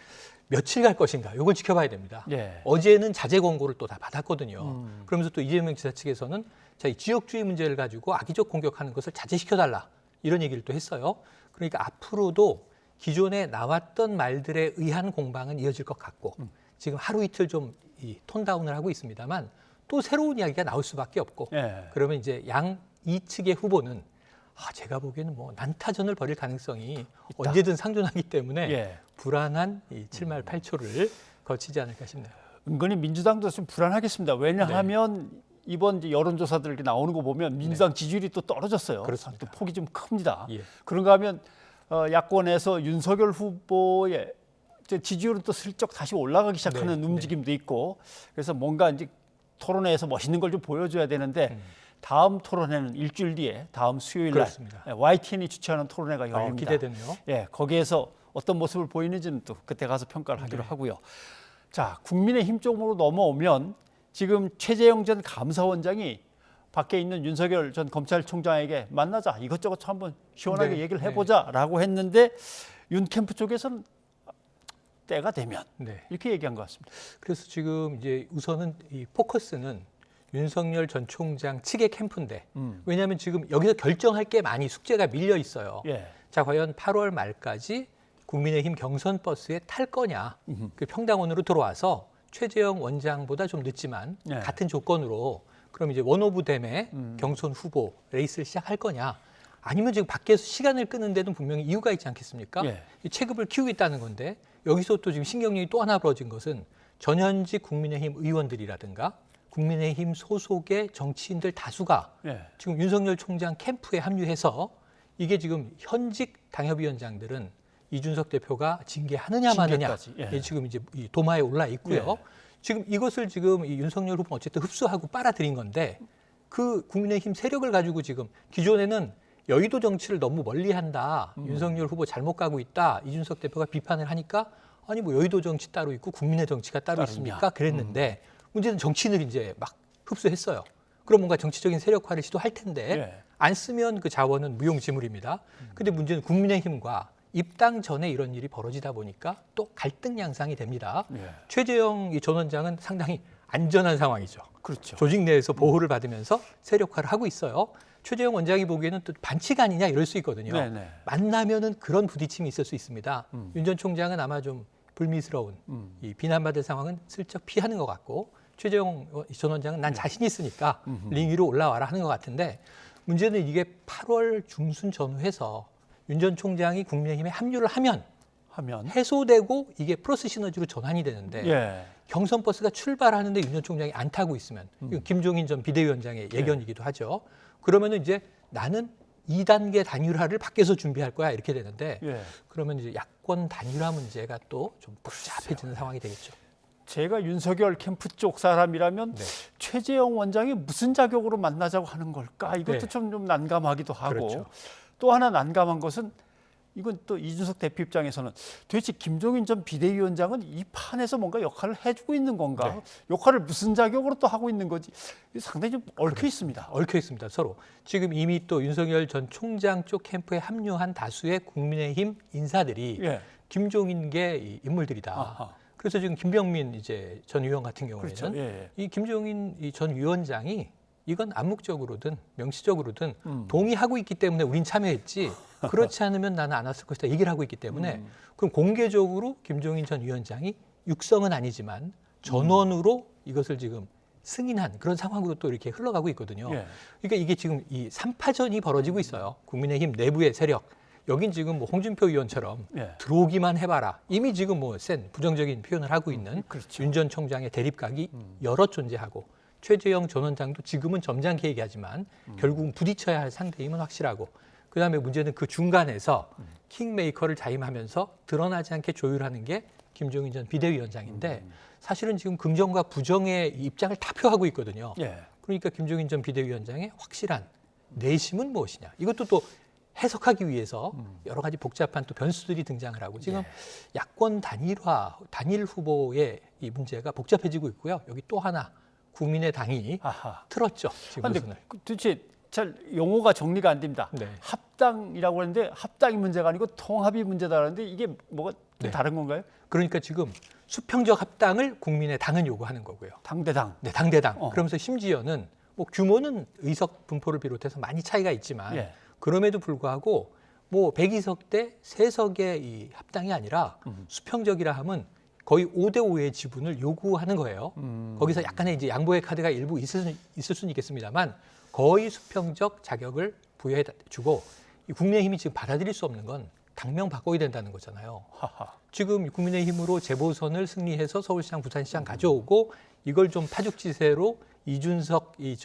며칠 갈 것인가, 이걸 지켜봐야 됩니다. 예. 어제는 자제 권고를 또 다 받았거든요. 그러면서 또 이재명 지사 측에서는 자, 이 지역주의 문제를 가지고 악의적 공격하는 것을 자제시켜달라 이런 얘기를 또 했어요. 그러니까 앞으로도 기존에 나왔던 말들에 의한 공방은 이어질 것 같고 지금 하루 이틀 좀 이 톤다운을 하고 있습니다만 또 새로운 이야기가 나올 수밖에 없고 예. 그러면 이제 양 이 측의 후보는 제가 보기에는 뭐 난타전을 벌일 가능성이 언제든 상존하기 때문에 예. 불안한 이 7말 8초를 거치지 않을까 싶네요. 은근히 민주당도 좀 불안하겠습니다. 왜냐하면 이번 이제 여론조사들 이렇게 나오는 거 보면 민주당 지지율이 또 떨어졌어요. 그렇습니다. 또 폭이 좀 큽니다. 예. 그런가 하면 야권에서 윤석열 후보의 이제 지지율은 또 슬쩍 다시 올라가기 시작하는 움직임도 있고 그래서 뭔가 이제 토론회에서 멋있는 걸 좀 보여줘야 되는데 다음 토론회는 일주일 뒤에 다음 수요일 날 그렇습니다. YTN이 주최하는 토론회가 열립니다. 기대되네요. 예, 거기에서 어떤 모습을 보이는지는 또 그때 가서 평가를 하기로 하고요. 자, 국민의힘 쪽으로 넘어오면 지금 최재형 전 감사원장이 밖에 있는 윤석열 전 검찰총장에게 만나자 이것저것 한번 시원하게 네, 얘기를 해보자라고 했는데 윤 캠프 쪽에서는 때가 되면 이렇게 얘기한 것 같습니다. 그래서 지금 이제 우선은 이 포커스는 윤석열 전 총장 측의 캠프인데 왜냐하면 지금 여기서 결정할 게 많이 숙제가 밀려 있어요. 예. 자, 과연 8월 말까지 국민의힘 경선 버스에 탈 거냐? 그 평당원으로 들어와서 최재형 원장보다 좀 늦지만 예. 같은 조건으로 그럼 이제 원오브 댐의 경선 후보 레이스를 시작할 거냐? 아니면 지금 밖에서 시간을 끄는 데는 분명히 이유가 있지 않겠습니까? 예. 이 체급을 키우겠다는 건데 여기서 또 지금 신경전이 또 하나 벌어진 것은 전현직 국민의힘 의원들이라든가 국민의힘 소속의 정치인들 다수가 예. 지금 윤석열 총장 캠프에 합류해서 이게 지금 현직 당협위원장들은 이준석 대표가 징계하느냐 마느냐 징계까지, 지금 이제 이 도마에 올라 있고요. 예. 지금 이것을 지금 이 윤석열 후보는 어쨌든 흡수하고 빨아들인 건데 그 국민의힘 세력을 가지고 지금 기존에는 여의도 정치를 너무 멀리한다. 윤석열 후보 잘못 가고 있다. 이준석 대표가 비판을 하니까 아니 뭐 여의도 정치 따로 있고 국민의 정치가 따로 있습니까? 그랬는데 문제는 정치인을 이제 막 흡수했어요. 그럼 뭔가 정치적인 세력화를 시도할 텐데 예. 안 쓰면 그 자원은 무용지물입니다. 근데 문제는 국민의힘과 입당 전에 이런 일이 벌어지다 보니까 또 갈등 양상이 됩니다. 예. 최재형 전 원장은 상당히 안전한 상황이죠. 그렇죠. 조직 내에서 보호를 받으면서 세력화를 하고 있어요. 최재형 원장이 보기에는 또 반칙 아니냐 이럴 수 있거든요. 네네. 만나면은 그런 부딪힘이 있을 수 있습니다. 윤 전 총장은 아마 좀 불미스러운 이 비난받을 상황은 슬쩍 피하는 것 같고 최재형 전 원장은 난 자신 있으니까 링 위로 올라와라 하는 것 같은데 문제는 이게 8월 중순 전후해서 윤 전 총장이 국민의힘에 합류를 하면 해소되고 이게 플러스 시너지로 전환이 되는데 예. 경선 버스가 출발하는데 윤 전 총장이 안 타고 있으면 이건 김종인 전 비대위원장의 예견이기도 하죠. 그러면은 이제 나는 2단계 단일화를 밖에서 준비할 거야 이렇게 되는데 예. 그러면 이제 야권 단일화 문제가 또 좀 복잡해지는 상황이 되겠죠. 제가 윤석열 캠프 쪽 사람이라면 최재형 원장이 무슨 자격으로 만나자고 하는 걸까? 이것도 좀 난감하기도 하고 그렇죠. 또 하나 난감한 것은 이건 또 이준석 대표 입장에서는 도대체 김종인 전 비대위원장은 이 판에서 뭔가 역할을 해주고 있는 건가? 역할을 무슨 자격으로 또 하고 있는 거지? 상당히 좀 얽혀 있습니다. 얽혀 있습니다. 서로. 지금 이미 또 윤석열 전 총장 쪽 캠프에 합류한 다수의 국민의힘 인사들이 김종인계 인물들이다. 아하. 그래서 지금 김병민 이제 전 의원 같은 경우에는 그렇죠. 예. 이 김종인 전 위원장이 이건 암묵적으로든 명시적으로든 동의하고 있기 때문에 우린 참여했지 그렇지 않으면 나는 안 왔을 것이다 얘기를 하고 있기 때문에 그럼 공개적으로 김종인 전 위원장이 육성은 아니지만 전원으로 이것을 지금 승인한 그런 상황으로 또 이렇게 흘러가고 있거든요. 예. 그러니까 이게 지금 이 3파전이 벌어지고 있어요. 국민의힘 내부의 세력. 여긴 지금 뭐 홍준표 의원처럼 예. 들어오기만 해봐라. 이미 지금 뭐 센 부정적인 표현을 하고 있는 그렇죠. 윤 전 총장의 대립각이 여러 존재하고 최재형 전 원장도 지금은 점잖게 얘기하지만 결국은 부딪혀야 할 상대임은 확실하고 그다음에 문제는 그 중간에서 킹메이커를 자임하면서 드러나지 않게 조율하는 게 김종인 전 비대위원장인데 사실은 지금 긍정과 부정의 입장을 다 표하고 있거든요. 예. 그러니까 김종인 전 비대위원장의 확실한 내심은 무엇이냐. 이것도 또 해석하기 위해서 여러 가지 복잡한 또 변수들이 등장을 하고 지금 야권 단일화, 단일 후보의 이 문제가 복잡해지고 있고요. 여기 또 하나 국민의당이 틀었죠. 지금 그런데 우선을. 도대체 잘 용어가 정리가 안 됩니다. 네. 합당이라고 하는데 합당이 문제가 아니고 통합이 문제다라는데 이게 뭐가 좀 다른 건가요? 그러니까 지금 수평적 합당을 국민의당은 요구하는 거고요. 당대당. 네, 당대당. 그러면서 심지어는 뭐 규모는 의석 분포를 비롯해서 많이 차이가 있지만 예. 그럼에도 불구하고 뭐 102석 대 3석의 이 합당이 아니라 수평적이라 하면 거의 5대5의 지분을 요구하는 거예요. 거기서 약간의 이제 양보의 카드가 일부 있을 수는 있겠습니다만 거의 수평적 자격을 부여해 주고 이 국민의힘이 지금 받아들일 수 없는 건 당명 바꿔야 된다는 거잖아요. 지금 국민의힘으로 재보선을 승리해서 서울시장, 부산시장 가져오고 이걸 좀 파죽지세로 이준석 이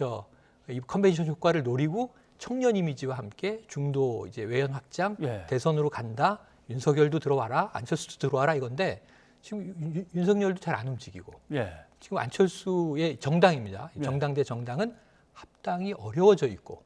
컨벤션 효과를 노리고 청년 이미지와 함께 중도 이제 외연 확장, 대선으로 간다. 윤석열도 들어와라, 안철수도 들어와라 이건데 지금 윤석열도 잘 안 움직이고 지금 안철수의 정당입니다. 정당 대 정당은 합당이 어려워져 있고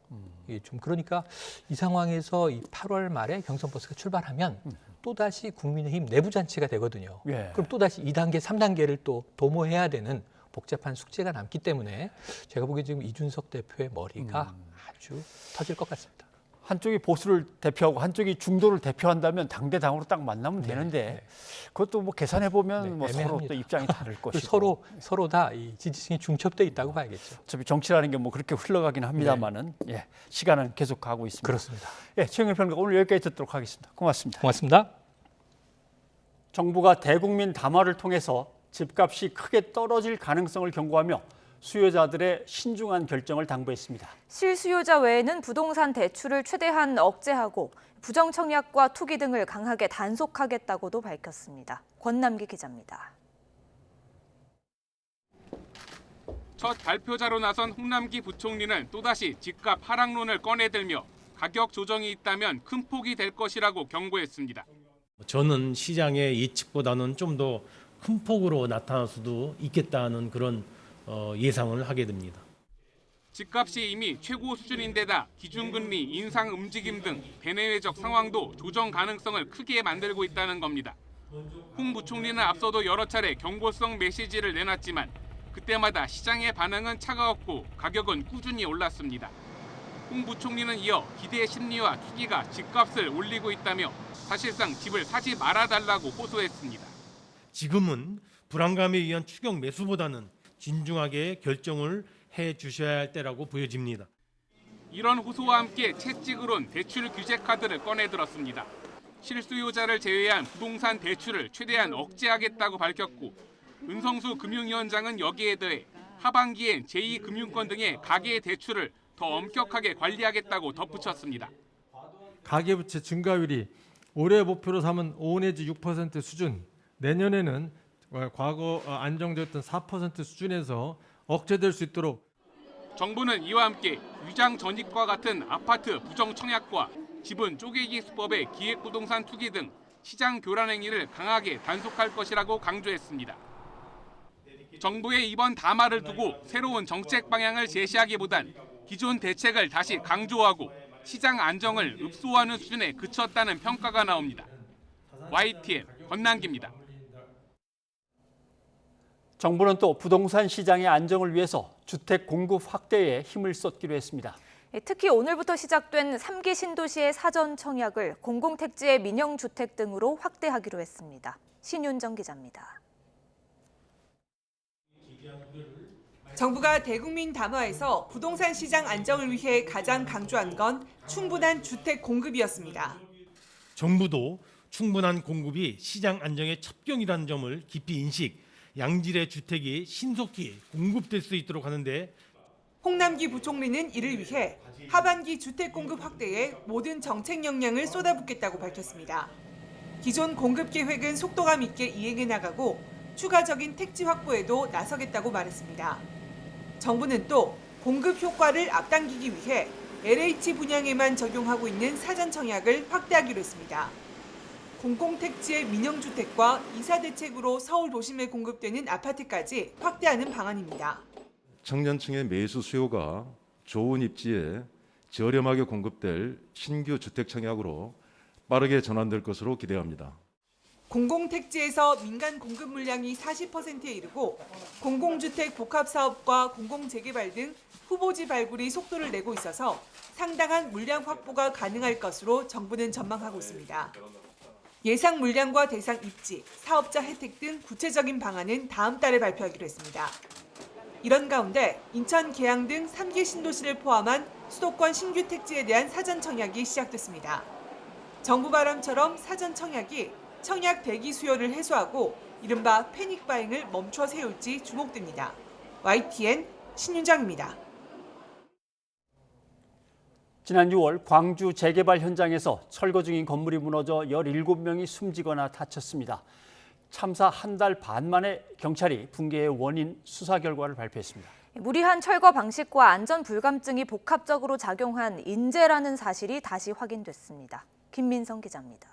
좀 그러니까 이 상황에서 이 8월 말에 경선 버스가 출발하면 또다시 국민의힘 내부 잔치가 되거든요. 그럼 또다시 2단계, 3단계를 또 도모해야 되는 복잡한 숙제가 남기 때문에 제가 보기에 지금 이준석 대표의 머리가 아주 터질 것 같습니다. 한쪽이 보수를 대표하고 한쪽이 중도를 대표한다면 당대당으로 딱 만나면 되는데 그것도 뭐 계산해 보면 뭐 서로 또 입장이 다를 것이고 서로 다 이 지지층이 중첩돼 있다고 봐야겠죠. 어차피 정치라는 게 뭐 그렇게 흘러가긴 합니다만은 시간은 계속 가고 있습니다. 그렇습니다. 최영일 평론가 오늘 여기까지 듣도록 하겠습니다. 고맙습니다. 고맙습니다. 정부가 대국민 담화를 통해서 집값이 크게 떨어질 가능성을 경고하며 수요자들의 신중한 결정을 당부했습니다. 실수요자 외에는 부동산 대출을 최대한 억제하고 부정청약과 투기 등을 강하게 단속하겠다고도 밝혔습니다. 권남기 기자입니다. 첫 발표자로 나선 홍남기 부총리는 또다시 집값 하락론을 꺼내들며 가격 조정이 있다면 큰 폭이 될 것이라고 경고했습니다. 저는 시장의 예측보다는 좀 더 큰 폭으로 나타날 수도 있겠다는 그런 예상을 하게 됩니다. 집값이 이미 최고 수준인데다 기준금리 인상 움직임 등 대내외적 상황도 조정 가능성을 크게 만들고 있다는 겁니다. 홍 부총리는 앞서도 여러 차례 경고성 메시지를 내놨지만 그때마다 시장의 반응은 차가웠고 가격은 꾸준히 올랐습니다. 홍 부총리는 이어 기대 심리와 투기가 집값을 올리고 있다며 사실상 집을 사지 말아달라고 호소했습니다. 지금은 불안감에 의한 추격 매수보다는 진중하게 결정을 해 주셔야 할 때라고 보여집니다. 이런 호소와 함께 채찍으론 대출 규제 카드를 꺼내들었습니다. 실수요자를 제외한 부동산 대출을 최대한 억제하겠다고 밝혔고 은성수 금융위원장은 여기에 더해 하반기엔 제2금융권 등의 가계 대출을 더 엄격하게 관리하겠다고 덧붙였습니다. 가계부채 증가율이 올해 목표로 삼은 5 내지 6% 수준, 내년에는 과거 안정됐던 4% 수준에서 억제될 수 있도록 정부는 이와 함께 위장 전입과 같은 아파트 부정 청약과 지분 쪼개기 수법의 기획부동산 투기 등 시장 교란 행위를 강하게 단속할 것이라고 강조했습니다. 정부의 이번 담화를 두고 새로운 정책 방향을 제시하기보단 기존 대책을 다시 강조하고 시장 안정을 읍소하는 수준에 그쳤다는 평가가 나옵니다. YTN 권남기입니다. 정부는 또 부동산 시장의 안정을 위해서 주택 공급 확대에 힘을 쏟기로 했습니다. 특히 오늘부터 시작된 3기 신도시의 사전 청약을 공공택지의 민영주택 등으로 확대하기로 했습니다. 신윤정 기자입니다. 정부가 대국민 담화에서 부동산 시장 안정을 위해 가장 강조한 건 충분한 주택 공급이었습니다. 정부도 충분한 공급이 시장 안정의 첩경이라는 점을 깊이 인식, 양질의 주택이 신속히 공급될 수 있도록 하는데 홍남기 부총리는 이를 위해 하반기 주택 공급 확대에 모든 정책 역량을 쏟아붓겠다고 밝혔습니다. 기존 공급 계획은 속도감 있게 이행해 나가고 추가적인 택지 확보에도 나서겠다고 말했습니다. 정부는 또 공급 효과를 앞당기기 위해 LH 분양에만 적용하고 있는 사전 청약을 확대하기로 했습니다. 공공택지의 민영주택과 이사대책으로 서울 도심에 공급되는 아파트까지 확대하는 방안입니다. 청년층의 매수 수요가 좋은 입지에 저렴하게 공급될 신규 주택 청약으로 빠르게 전환될 것으로 기대합니다. 공공택지에서 민간 공급 물량이 40%에 이르고 공공주택 복합사업과 공공재개발 등 후보지 발굴이 속도를 내고 있어서 상당한 물량 확보가 가능할 것으로 정부는 전망하고 있습니다. 예상 물량과 대상 입지, 사업자 혜택 등 구체적인 방안은 다음 달에 발표하기로 했습니다. 이런 가운데 인천, 계양 등 3개 신도시를 포함한 수도권 신규 택지에 대한 사전 청약이 시작됐습니다. 정부 바람처럼 사전 청약이 청약 대기 수요를 해소하고 이른바 패닉 바잉을 멈춰 세울지 주목됩니다. YTN 신윤정입니다. 지난 6월 광주 재개발 현장에서 철거 중인 건물이 무너져 17명이 숨지거나 다쳤습니다. 참사 한 달 반 만에 경찰이 붕괴의 원인 수사 결과를 발표했습니다. 무리한 철거 방식과 안전 불감증이 복합적으로 작용한 인재라는 사실이 다시 확인됐습니다. 김민성 기자입니다.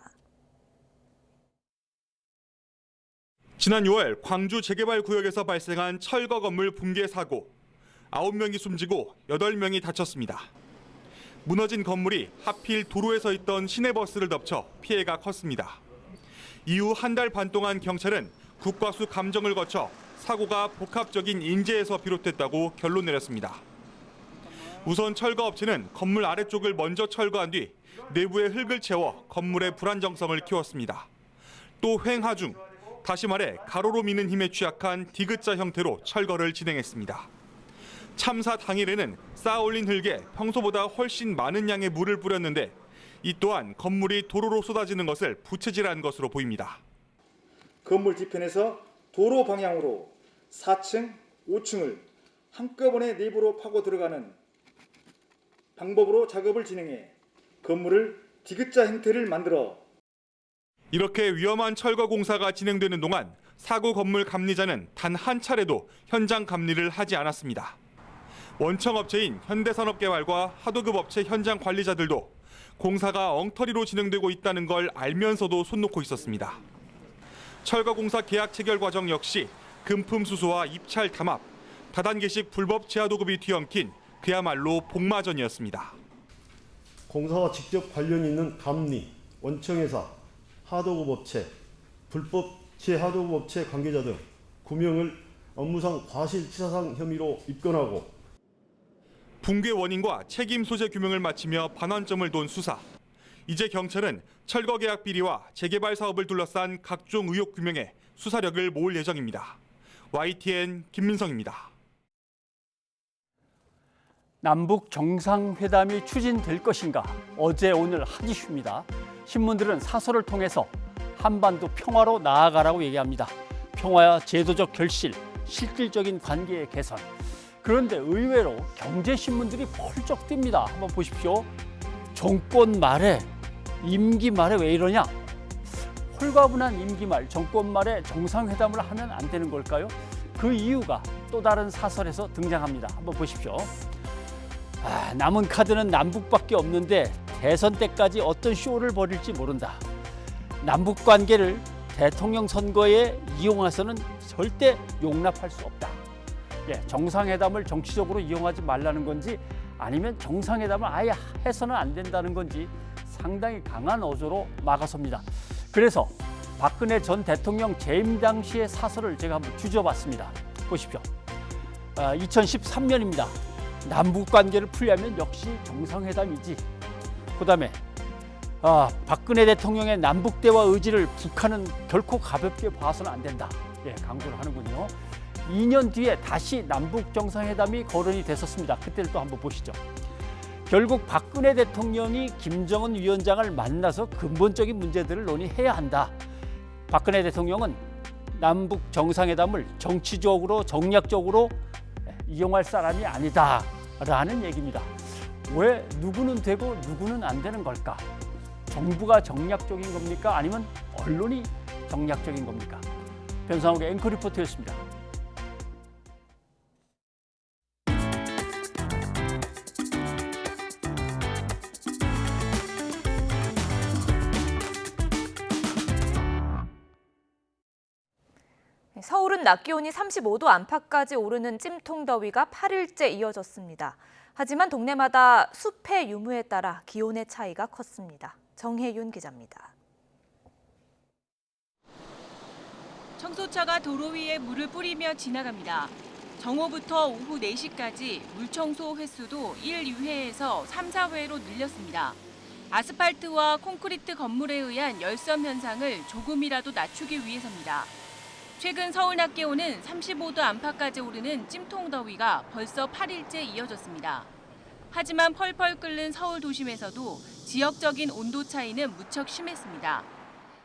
지난 6월 광주 재개발 구역에서 발생한 철거 건물 붕괴 사고. 9명이 숨지고 8명이 다쳤습니다. 무너진 건물이 하필 도로에 서 있던 시내버스를 덮쳐 피해가 컸습니다. 이후 한 달 반 동안 경찰은 국과수 감정을 거쳐 사고가 복합적인 인재에서 비롯됐다고 결론 내렸습니다. 우선 철거업체는 건물 아래쪽을 먼저 철거한 뒤 내부에 흙을 채워 건물의 불안정성을 키웠습니다. 또 횡하 중, 다시 말해 가로로 미는 힘에 취약한 디귿자 형태로 철거를 진행했습니다. 참사 당일에는 쌓아올린 흙에 평소보다 훨씬 많은 양의 물을 뿌렸는데 이 또한 건물이 도로로 쏟아지는 것을 부채질한 것으로 보입니다. 건물 뒤편에서 도로 방향으로 4층, 5층을 한꺼번에 내부로 파고 들어가는 방법으로 작업을 진행해 건물을 디귿자 형태를 만들어 이렇게 위험한 철거 공사가 진행되는 동안 사고 건물 감리자는 단 한 차례도 현장 감리를 하지 않았습니다. 원청업체인 현대산업개발과 하도급업체 현장 관리자들도 공사가 엉터리로 진행되고 있다는 걸 알면서도 손 놓고 있었습니다. 철거공사 계약 체결 과정 역시 금품 수수와 입찰 담합, 다단계식 불법 재하도급이 뒤엉킨 그야말로 복마전이었습니다. 공사와 직접 관련이 있는 감리, 원청회사, 하도급업체, 불법 재하도급업체 관계자 등 9명을 업무상 과실치사상 혐의로 입건하고 붕괴 원인과 책임 소재 규명을 마치며 반환점을 돈 수사. 이제 경찰은 철거 계약 비리와 재개발 사업을 둘러싼 각종 의혹 규명에 수사력을 모을 예정입니다. YTN 김민성입니다. 남북 정상회담이 추진될 것인가? 어제 오늘 한 이슈입니다. 신문들은 사설을 통해서 한반도 평화로 나아가라고 얘기합니다. 평화와 제도적 결실, 실질적인 관계의 개선. 그런데 의외로 경제신문들이 펄쩍 뜁니다. 한번 보십시오. 정권 말에, 임기 말에 왜 이러냐? 홀가분한 임기 말, 정권 말에 정상회담을 하면 안 되는 걸까요? 그 이유가 또 다른 사설에서 등장합니다. 한번 보십시오. 남은 카드는 남북밖에 없는데 대선 때까지 어떤 쇼를 벌일지 모른다. 남북 관계를 대통령 선거에 이용해서는 절대 용납할 수 없다. 정상회담을 정치적으로 이용하지 말라는 건지 아니면 정상회담을 아예 해서는 안 된다는 건지 상당히 강한 어조로 막아섭니다. 그래서 박근혜 전 대통령 재임 당시의 사설을 제가 한번 뒤져봤습니다. 보십시오. 2013년입니다. 남북 관계를 풀려면 역시 정상회담이지. 그다음에 박근혜 대통령의 남북 대화 의지를 북한은 결코 가볍게 봐서는 안 된다. 강조를 하는군요. 2년 뒤에 다시 남북 정상회담이 거론이 됐었습니다. 그때를 또 한번 보시죠. 결국 박근혜 대통령이 김정은 위원장을 만나서 근본적인 문제들을 논의해야 한다. 박근혜 대통령은 남북 정상회담을 정치적으로 정략적으로 이용할 사람이 아니다라는 얘기입니다. 왜 누구는 되고 누구는 안 되는 걸까? 정부가 정략적인 겁니까? 아니면 언론이 정략적인 겁니까? 변상욱의 앵커 리포터였습니다. 서울은 낮 기온이 35도 안팎까지 오르는 찜통더위가 8일째 이어졌습니다. 하지만 동네마다 숲의 유무에 따라 기온의 차이가 컸습니다. 정혜윤 기자입니다. 청소차가 도로 위에 물을 뿌리며 지나갑니다. 정오부터 오후 4시까지 물청소 횟수도 1, 2회에서 3, 4회로 늘렸습니다. 아스팔트와 콘크리트 건물에 의한 열섬 현상을 조금이라도 낮추기 위해서입니다. 최근 서울 낮 기온은 35도 안팎까지 오르는 찜통더위가 벌써 8일째 이어졌습니다. 하지만 펄펄 끓는 서울 도심에서도 지역적인 온도 차이는 무척 심했습니다.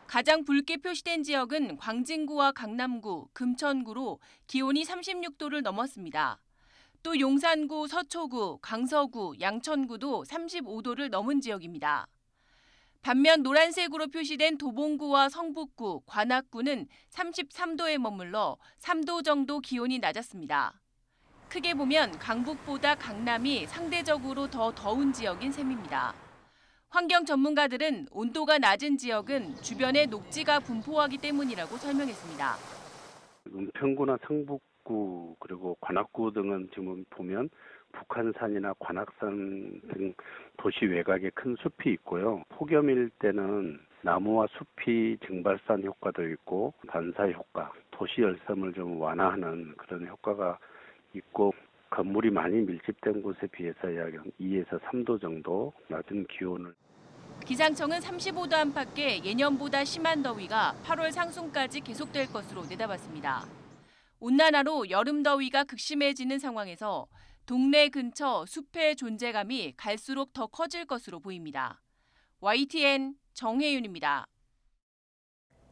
가장 붉게 표시된 지역은 광진구와 강남구, 금천구로 기온이 36도를 넘었습니다. 또 용산구, 서초구, 강서구, 양천구도 35도를 넘은 지역입니다. 반면 노란색으로 표시된 도봉구와 성북구, 관악구는 33도에 머물러 3도 정도 기온이 낮았습니다. 크게 보면 강북보다 강남이 상대적으로 더 더운 지역인 셈입니다. 환경 전문가들은 온도가 낮은 지역은 주변에 녹지가 분포하기 때문이라고 설명했습니다. 은평구나 성북구 그리고 관악구 등은 지금 보면 북한산이나 관악산 등 도시 외곽에 큰 숲이 있고요. 폭염일 때는 나무와 숲이 증발산 효과도 있고 반사 효과, 도시 열섬을 좀 완화하는 그런 효과가 있고 건물이 많이 밀집된 곳에 비해서 약 2에서 3도 정도 낮은 기온을. 기상청은 35도 안팎의 예년보다 심한 더위가 8월 상순까지 계속될 것으로 내다봤습니다. 온난화로 여름 더위가 극심해지는 상황에서 동네 근처 숲의 존재감이 갈수록 더 커질 것으로 보입니다. YTN 정혜윤입니다.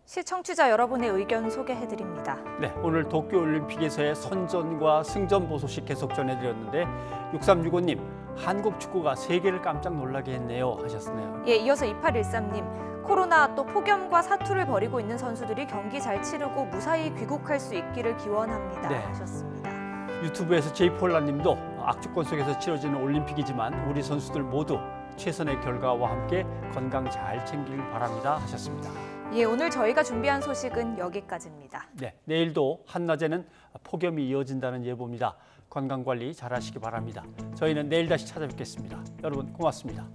시청취자 여러분의 의견 소개해드립니다. 네, 오늘 도쿄올림픽에서의 선전과 승전보 소식 계속 전해드렸는데 6365님, 한국 축구가 세계를 깜짝 놀라게 했네요 하셨네요. 예, 이어서 2813님, 코로나 또 폭염과 사투를 벌이고 있는 선수들이 경기 잘 치르고 무사히 귀국할 수 있기를 기원합니다 네. 하셨습니다. 유튜브에서 제이폴라님도 악조건 속에서 치러지는 올림픽이지만 우리 선수들 모두 최선의 결과와 함께 건강 잘 챙길 바랍니다 하셨습니다. 예, 오늘 저희가 준비한 소식은 여기까지입니다. 네, 내일도 한낮에는 폭염이 이어진다는 예보입니다. 건강관리 잘 하시기 바랍니다. 저희는 내일 다시 찾아뵙겠습니다. 여러분 고맙습니다.